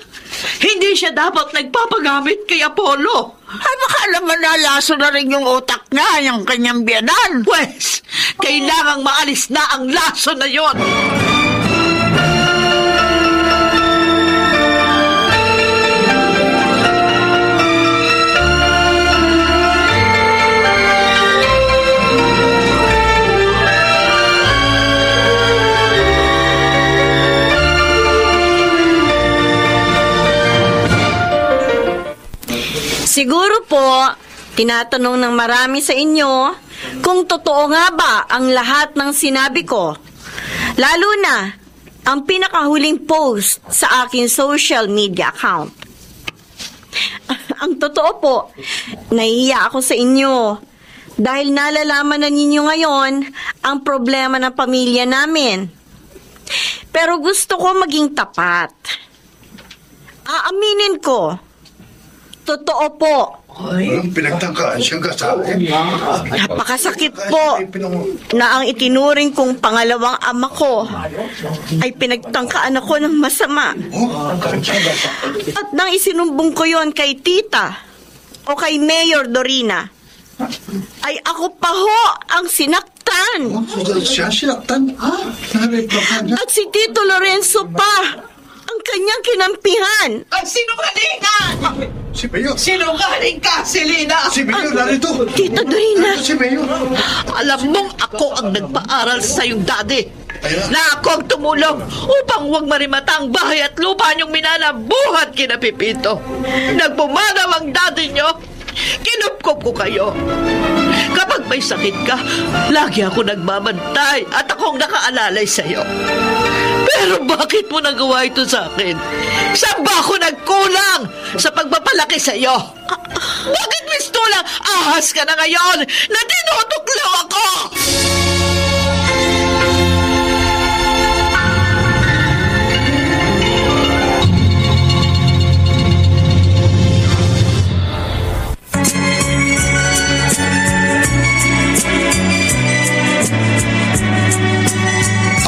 Hindi siya dapat nagpapagamit kay Apollo. Ay, baka naman nalaso na rin yung utak niya, yung kanyang biyanan. Pwes, kailangang maalis na ang laso na yon. Siguro po, tinatanong ng marami sa inyo kung totoo nga ba ang lahat ng sinabi ko. Lalo na ang pinakahuling post sa aking social media account. Ang totoo po, nahihiya ako sa inyo dahil nalalaman na ninyo ngayon ang problema ng pamilya namin. Pero gusto ko maging tapat. Aaminin ko, totoo po, Pinagtangkaan siyang kasali. Napakasakit po na ang itinuring kong pangalawang ama ko ay pinagtangkaan ako ng masama. At nang isinumbong ko yon kay tita o kay Mayor Dorina, ay ako pa ho ang sinaktan. Siya sinaktan? At si Tito Lorenzo pa ang kanyang kinampihan. Ang sinungalingan! Si Mayor. Sinungaling ka, Selena! Si Mayor, narito. Tita Dorina. Si Mayor. Alam mong ako ang nagpaaral sa iyong daddy. Na ako ang tumulong upang huwag marimata ang bahay at lupa niyong minanabuhat kina Pipito. Nagpumanaw ang daddy niyo. Kinupkop ko kayo. Kapag may sakit ka, lagi ako nagbabantay at akong nakaalalay sa iyo. Pero bakit mo nagawa ito sa akin? Saan ba ako nagkulang sa pagpapalaki sa iyo? Bakit mistulang ahas ka na ngayon na tinutuklaw ako?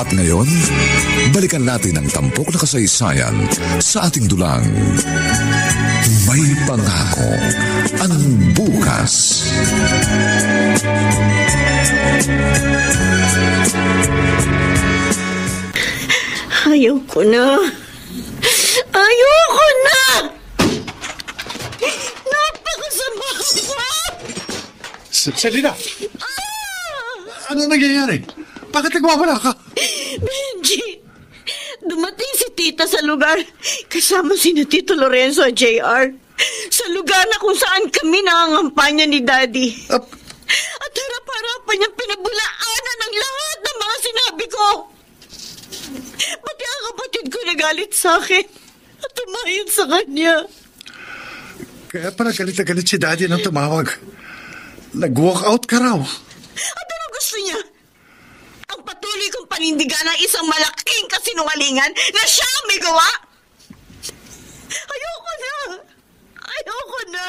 At ngayon, balikan natin ang tampok na kasaysayan sa ating dulang. May pangako ang bukas. Ayoko na. Ayoko na! Napakasama ko! Selena! Ano nangyayari? Bakit nagwawala ka? Benji, dumating si tita sa lugar kasama sina Tito Lorenzo at JR sa lugar na kung saan kami nangangampanya ni Daddy. At harap-harapan niyang pinabulaanan ng lahat ng mga sinabi ko. Pati ang kapatid ko nagalit sa akin at tumayon sa kanya. Kaya pala galit na galit si Daddy nang tumawag. Nag-walk out ka raw. At ano gusto niya? Ang patuloy kong panindigan ng isang malaking kasinungalingan na siya ang may gawa? Ayoko na! Ayoko na!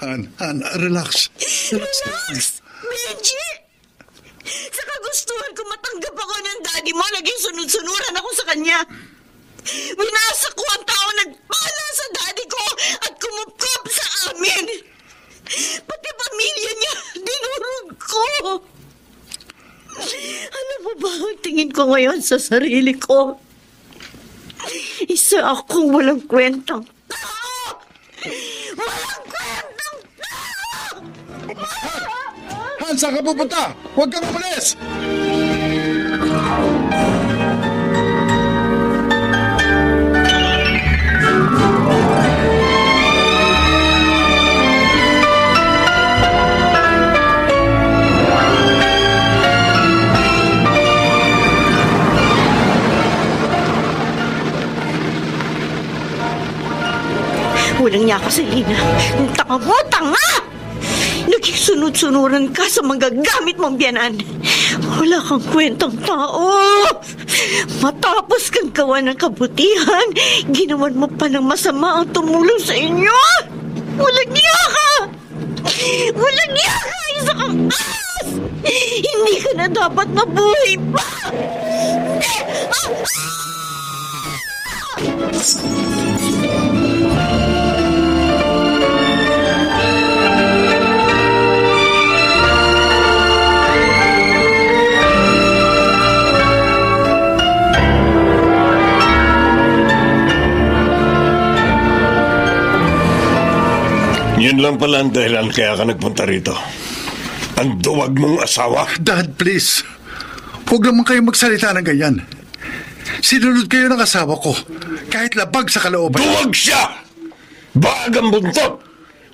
Han, relax. Relax! Benji! Sa kagustuhan ko matanggap ako ng daddy mo, naging sunod-sunuran ako sa kanya. Winasa ko ang tao nagpala sa daddy ko at kumupkop sa amin. Pati pamilya niya, dinurog ko. Alam mo ba ang tingin ko ngayon sa sarili ko? Isa akong walang kwentang tao! Walang kwentang tao! Han, saan ka pupunta? Huwag kang umalis! Walang niya ako, Selena. Tanga mo, tanga! Naging sunod-sunuran ka sa magagamit mong biyanan. Wala kang kwentang tao. Matapos kang gawa ng kabutihan, ginawan mo pa ng masama ang tumulong sa inyo. Walang niya ka! Walang niya ka! Isa kang ahas! Hindi ka na dapat mabuhay pa! Yun lang pala ang dahilan kaya ka nagpunta rito. Ang duwag mong asawa. Dad, please. Huwag naman kayo magsalita ng ganyan. Sinunod kayo ng asawa ko. Kahit labag sa kalooban. Duwag siya! Bagang buntot!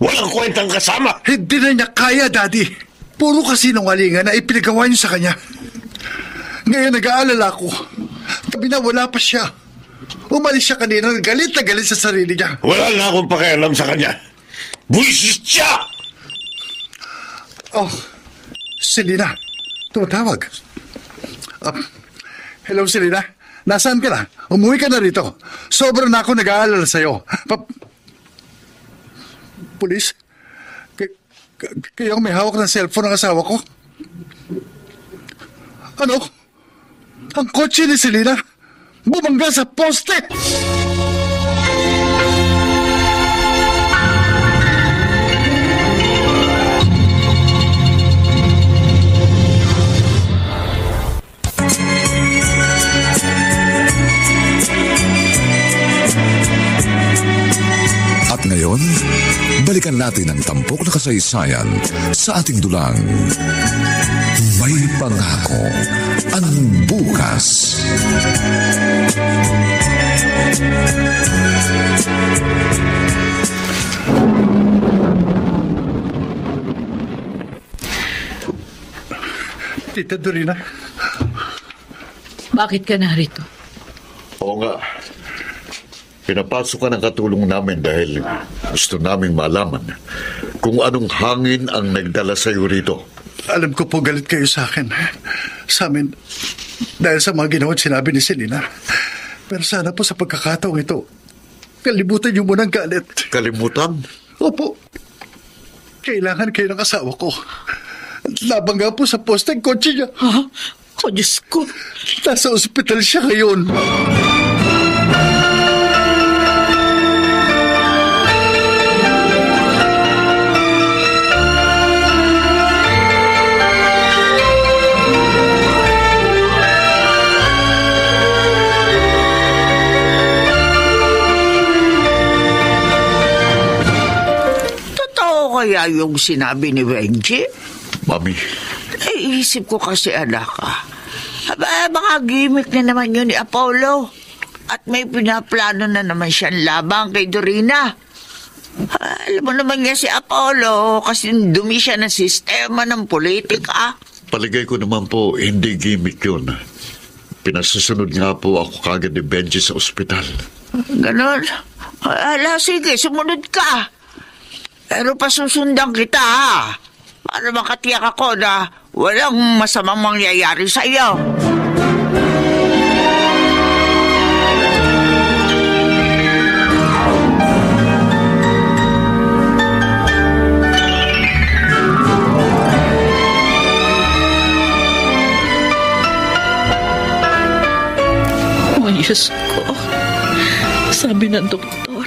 Walang kwentang kasama! Hindi na niya kaya, Daddy. Puro kasinungalingan na ipinagawa niyo sa kanya. Ngayon nag-aalala ko. Tabi na wala pa siya. Umalis siya kanina, galit na galit sa sarili niya. Wala na akong pakialam sa kanya. Buisit siya! Oh, Selena. Tumatawag. Hello, Selena. Nasaan ka na? Umuwi ka na rito. Sobrang na ako nag-aalala sa'yo. Pulis? Kayong may hawak ng cellphone ng asawa ko? Ano? Ang kotse ni Selena bumangga sa poste! At ngayon, balikan natin ang tampok na kasaysayan sa ating dulang. May pangako ang bukas. Tita Dorina, Bakit ka narito? Oo nga. Pinapasok ka ng katulong namin dahil gusto naming malaman kung anong hangin ang nagdala sa iyo rito. alam ko po galit kayo sa akin. Sa amin, dahil sa mga ginawa at sinabi ni Selena. Pero sana po sa pagkakataong ito, kalimutan niyo muna ang galit. Kalimutan? Opo. Kailangan kayo ng asawa ko. Labang nga po sa poste ang kotse niya. Ha? Oh, Diyos ko. Nasa ospital siya ngayon. Totoo kaya yung sinabi ni Benji? Mami, Isip ko kasi, anak, baka gimmick na naman yun ni Apollo. At may pinaplano na naman siyang labang kay Dorina. Alam mo naman niya si Apollo kasi dumi siya ng sistema ng politika. paligay ko naman po, hindi gimmick yun. Pinasusunod nga po ako kagad ni Benji sa ospital. Ganon? Sige, sumunod ka. Pero pasusundan kita, ha? Para makatiyak ako na walang masamang mangyayari sa iyo. Oh, Diyos ko. Sabi ng doktor,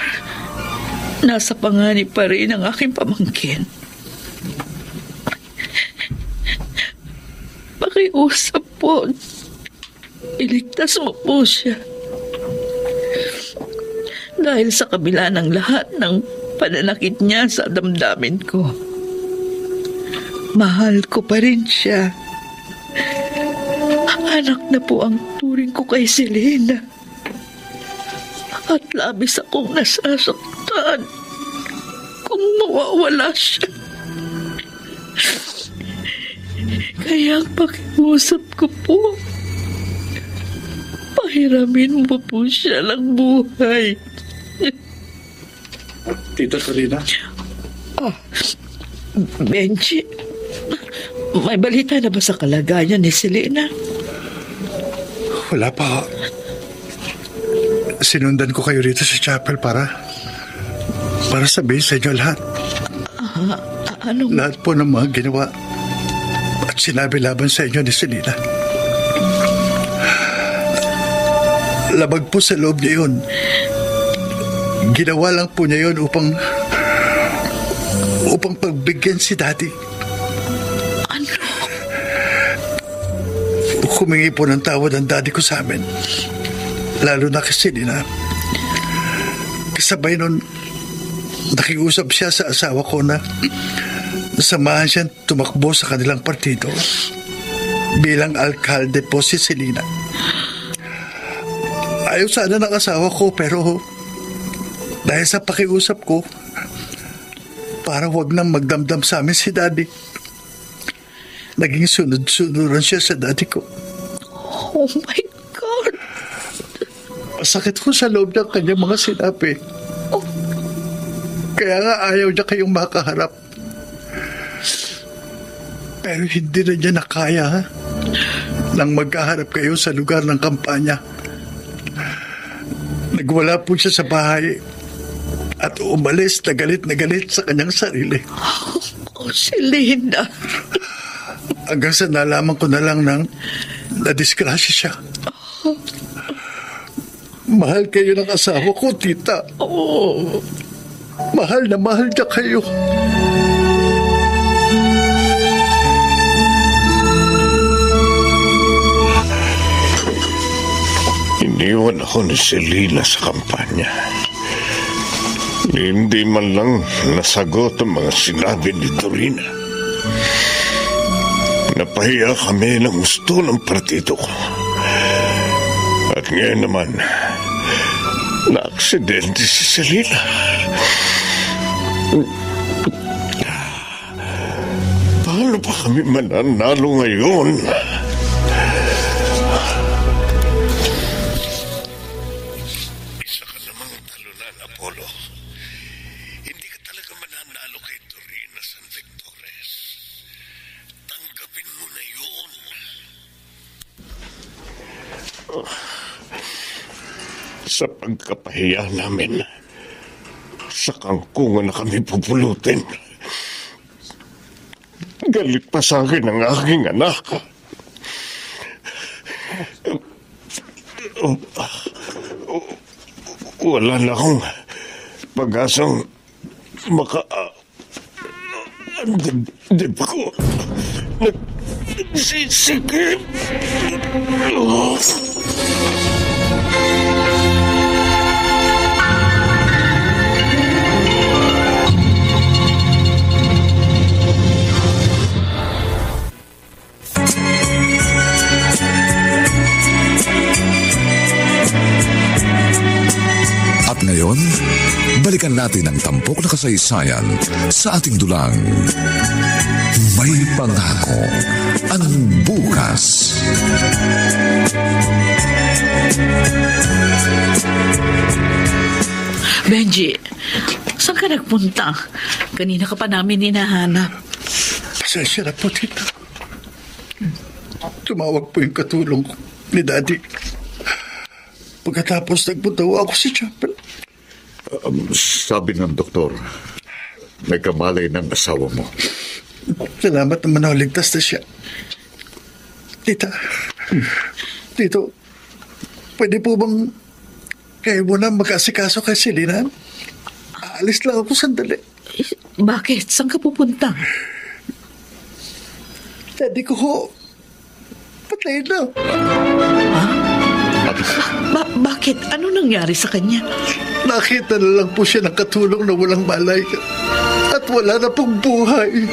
nasa panganib pa rin ang aking pamangkin. Pakiusap po. Iligtas mo po siya. Dahil sa kabila ng lahat ng pananakit niya sa damdamin ko, mahal ko pa rin siya. Anak na po ang turing ko kay Selena. At labis akong nasasaktan kung mawawala siya. Kaya ang pakiusap ko po, pahiramin mo po siya ng buhay. Tita Dorina? Benji, may balita na ba sa kalagayan ni Selena? Wala pa. Sinundan ko kayo rito sa chapel para sabihin sa inyo lahat. Anong... Lahat po ng mga ginawa at sinabi laban sa inyo ni Selena. Labag po sa loob niya yun. Ginawa lang po niya yun upang pagbigyan si Daddy. Ano? Humingi po ng tawad ang Daddy ko sa amin. Lalo na kasi Selena. Kasabay nun, nakiusap siya sa asawa ko na samahan siyang tumakbo sa kanilang partido bilang alkalde po si Selena. Ayaw sana ng asawa ko pero dahil sa pakiusap ko para wag nang magdamdam sa amin si Daddy, naging sunod-sunuran siya sa Daddy ko. Oh my God! Masakit ko sa loob ng kanyang mga sinabi. Kaya nga ayaw niya kayong makaharap. Pero hindi na niya nakaya nang magkaharap kayo sa lugar ng kampanya. Nagwala po siya sa bahay at umalis na galit sa kanyang sarili. Oh, Selena. Hanggang sa nalaman ko na lang nang nadisgrasya siya. Mahal kayo ng asawa ko, tita. Oh. Mahal na mahal niya kayo. Iniwan ako ni Selena sa kampanya. Hindi man lang nasagot ang mga sinabi ni Dorina. Napahiya kami ng gusto ng partido ko. At ngayon naman, na-aksidente si Selena. Paano pa kami mananalo ngayon? Isa ka namang talunan, Apollo. Hindi ka talaga mananalo kay Dorina San Victores. Tanggapin mo na yun. Sa pagkapahiya namin, sa kangkungan na kami pupulutin. Galit pa sa akin ang aking anak. Wala na akong pag-asang ang dibdib ko nagsisikip. At ngayon, balikan natin ang tampok na kasaysayan sa ating dulang. May pangako ang bukas. Benji, saan ka nagpunta? Kanina ka pa namin hinahanap. Pasensya na po, tita. Tumawag po yung katulong ko ni Daddy. Pagkatapos nagpunta ako si Chapel. Sabi ng doktor, may kamalay ng asawa mo. Salamat naman na ligtas na siya. Tita, Tito, pwede po bang kayo muna mag-asikaso kay Selena? Aalis lang ako sandali. Bakit? Saan ka pupunta? Daddy ko ho, patay na. Ha? Bakit? Ano nangyari sa kanya? Nakita na lang po siya ng katulong na walang malay at wala na pong buhay.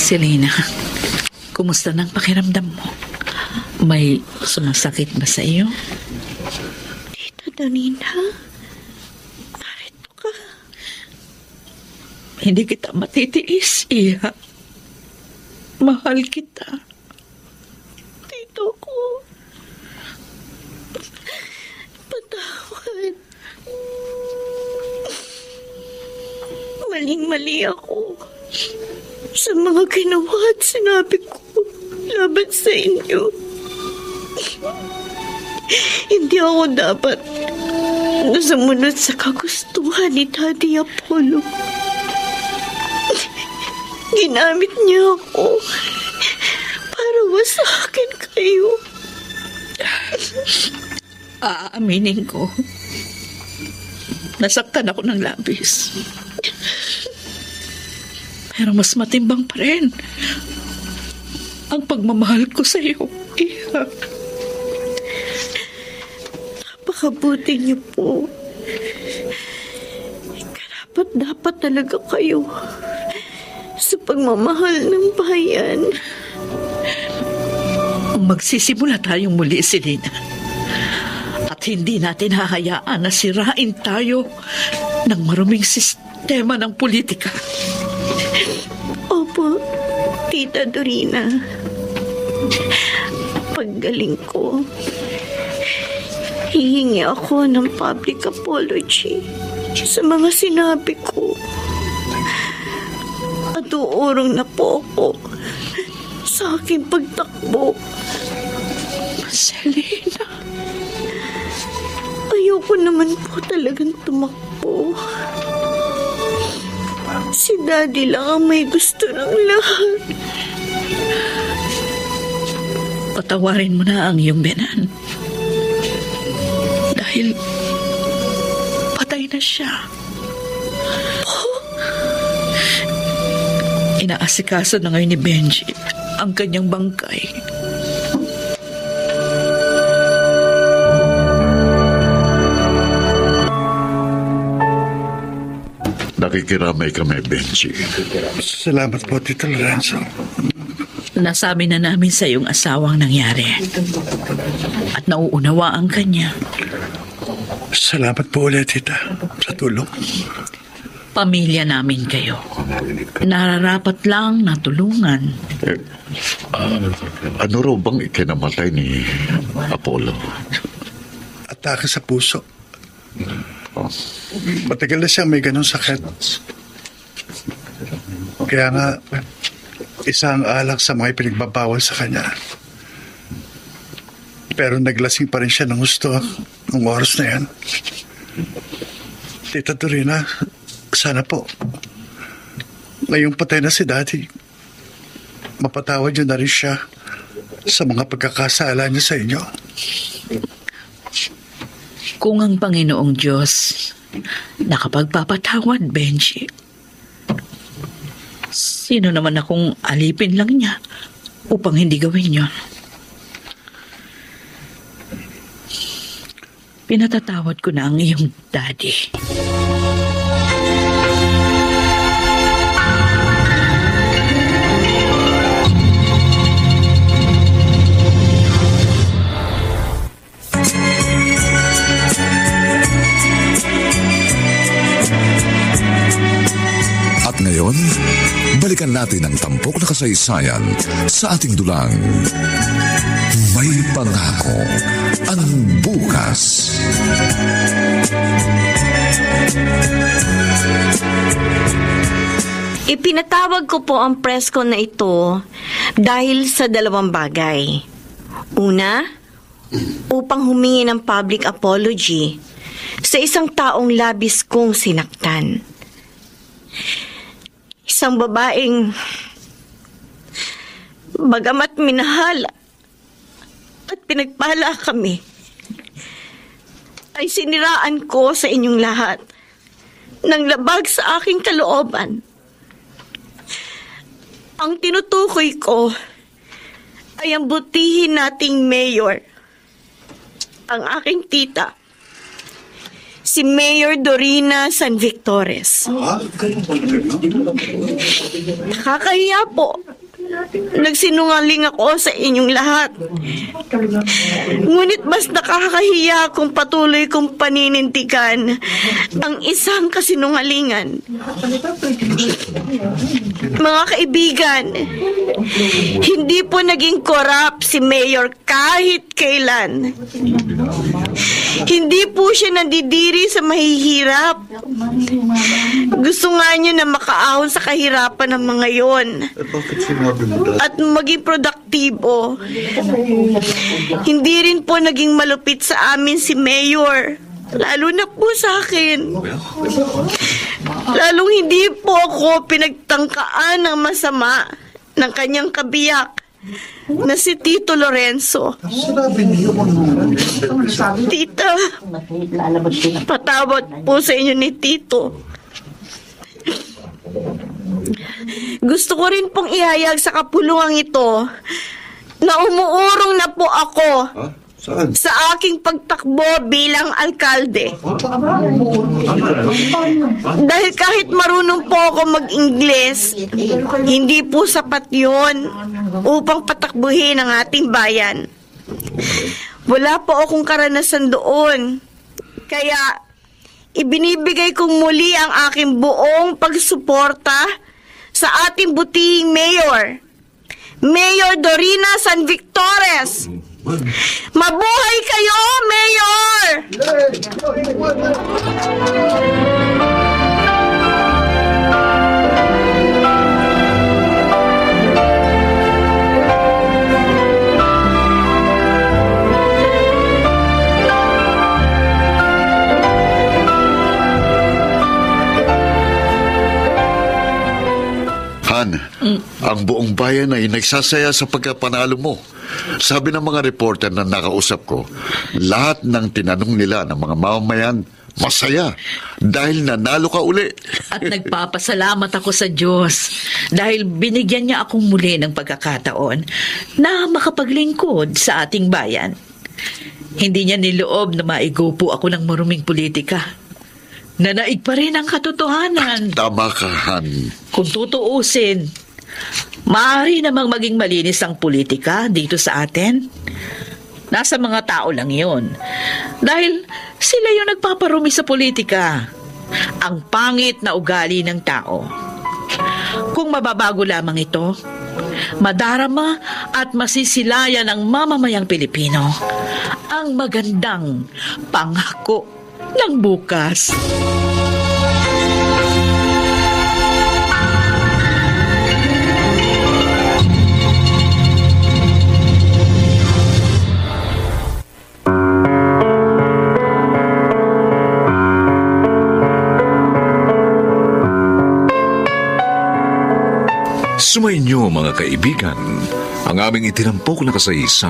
Selena, kumusta ng pakiramdam mo? May sumasakit ba sa iyo? Tita Dorina, narito ka. Hindi kita matitiis, Iha. Mahal kita. Tito ko. Patawad. Maling-mali ako sa mga ginawa at sinabi ko laban sa inyo. Hindi ako dapat sumunod sa kagustuhan ni Daddy Apollo. Ginamit niya ako para wasakin kayo. Aaminin ko, nasaktan ako ng labis. Pero mas matimbang pa rin ang pagmamahal ko sa iyo, Iha. Napakabuti niyo po. Karapat-dapat talaga kayo sa pagmamahal ng bayan. Magsisimula tayong muli, Selena. At hindi natin hahayaan na sirain tayo ng maruming sistema ng politika. Opo, Tita Dorina. Paggaling ko, hihingi ako ng public apology sa mga sinabi ko nagtuurong na po ako sa aking pagtakbo. Selena. Ayoko naman po talagang tumakbo. Si Daddy lang ang may gusto ng lahat. Patawarin mo na ang iyong biyanan. Dahil patay na siya. Inaasikaso na ngayon ni Benji ang kanyang bangkay. Nakikiramay kami, Benji. Salamat po, Tito Lorenzo. Nasabi na namin sa iyong asawang nangyari. At nauunawa ang kanya. Salamat po ulit, Tita, sa tulong. Pamilya namin kayo. Nararapat lang na tulungan. Ano raw bang ikinamatay ni Apollo? Atake sa puso. Matagal na siya may ganong sakit. Kaya nga, isang alak sa mga pinagbabawal sa kanya. Pero naglasing pa rin siya ng gusto ng oras na yan. Tita Dorina, sana po, ngayong patay na si Daddy, mapatawad niyo na rin siya sa mga pagkakasala niya sa inyo. Kung ang Panginoong Diyos nakapagpapatawad, Benji, sino naman akong alipin lang niya upang hindi gawin yun? Pinatatawad ko na ang iyong daddy. At ngayon, balikan natin ang tampok na kasaysayan sa ating dulang. May pangako ang bukas. Ipinatawag ko po ang press con na ito dahil sa dalawang bagay. Una, upang humingi ng public apology sa isang taong labis kong sinaktan. Isang babaeng bagamat minahal at pinagpala kami, ay siniraan ko sa inyong lahat ng labag sa aking kalooban. Ang tinutukoy ko ay ang butihin nating mayor, ang aking tita, si Mayor Dorina San Victores. Nakakahiya po. Nagsinungaling ako sa inyong lahat. Ngunit mas nakakahiya kung patuloy kong paninintigan ang isang kasinungalingan. Mga kaibigan, hindi po naging corrupt si Mayor kahit kailan. Hindi po siya nandidiri sa mahihirap. Gusto nga niya na makaahon sa kahirapan ng mga yon at maging produktibo. Hindi rin po naging malupit sa amin si Mayor, lalo na po sa akin. Lalong hindi po ako pinagtangkaan ng masama ng kanyang kabiyak na si Tito Lorenzo. Tita, patawad po sa inyo ni Tito. Gusto ko rin pong ihayag sa kapulungang ito na umuurong na po ako sa aking pagtakbo bilang alkalde. Dahil kahit marunong po ako mag-Ingles, hindi po sapat yun upang patakbuhin ang ating bayan. Wala po akong karanasan doon. Kaya ibinibigay kong muli ang aking buong pagsuporta sa ating butihing mayor, Mayor Dorina San Victores. Mabuhay kayo, Mayor! Ang buong bayan ay nagsasaya sa pagkapanalo mo. Sabi ng mga reporter na nakausap ko, lahat ng tinanong nila ng mga mamamayan, masaya dahil nanalo ka uli. At nagpapasalamat ako sa Diyos dahil binigyan niya akong muli ng pagkakataon na makapaglingkod sa ating bayan. Hindi niya niloob na maigupo ako ng maruming politika. Nanaig pa rin ang katotohanan. Tama ka, Han. Kung tutuusin, maaari namang maging malinis ang politika dito sa atin. Nasa mga tao lang yun. Dahil sila yung nagpaparumi sa politika. Ang pangit na ugali ng tao. Kung mababago lamang ito, madarama at masisilayan ng mamamayang Pilipino ang magandang pangako ng bukas. Sumainyo mga kaibigan, ang aming itinampok na kasaysayan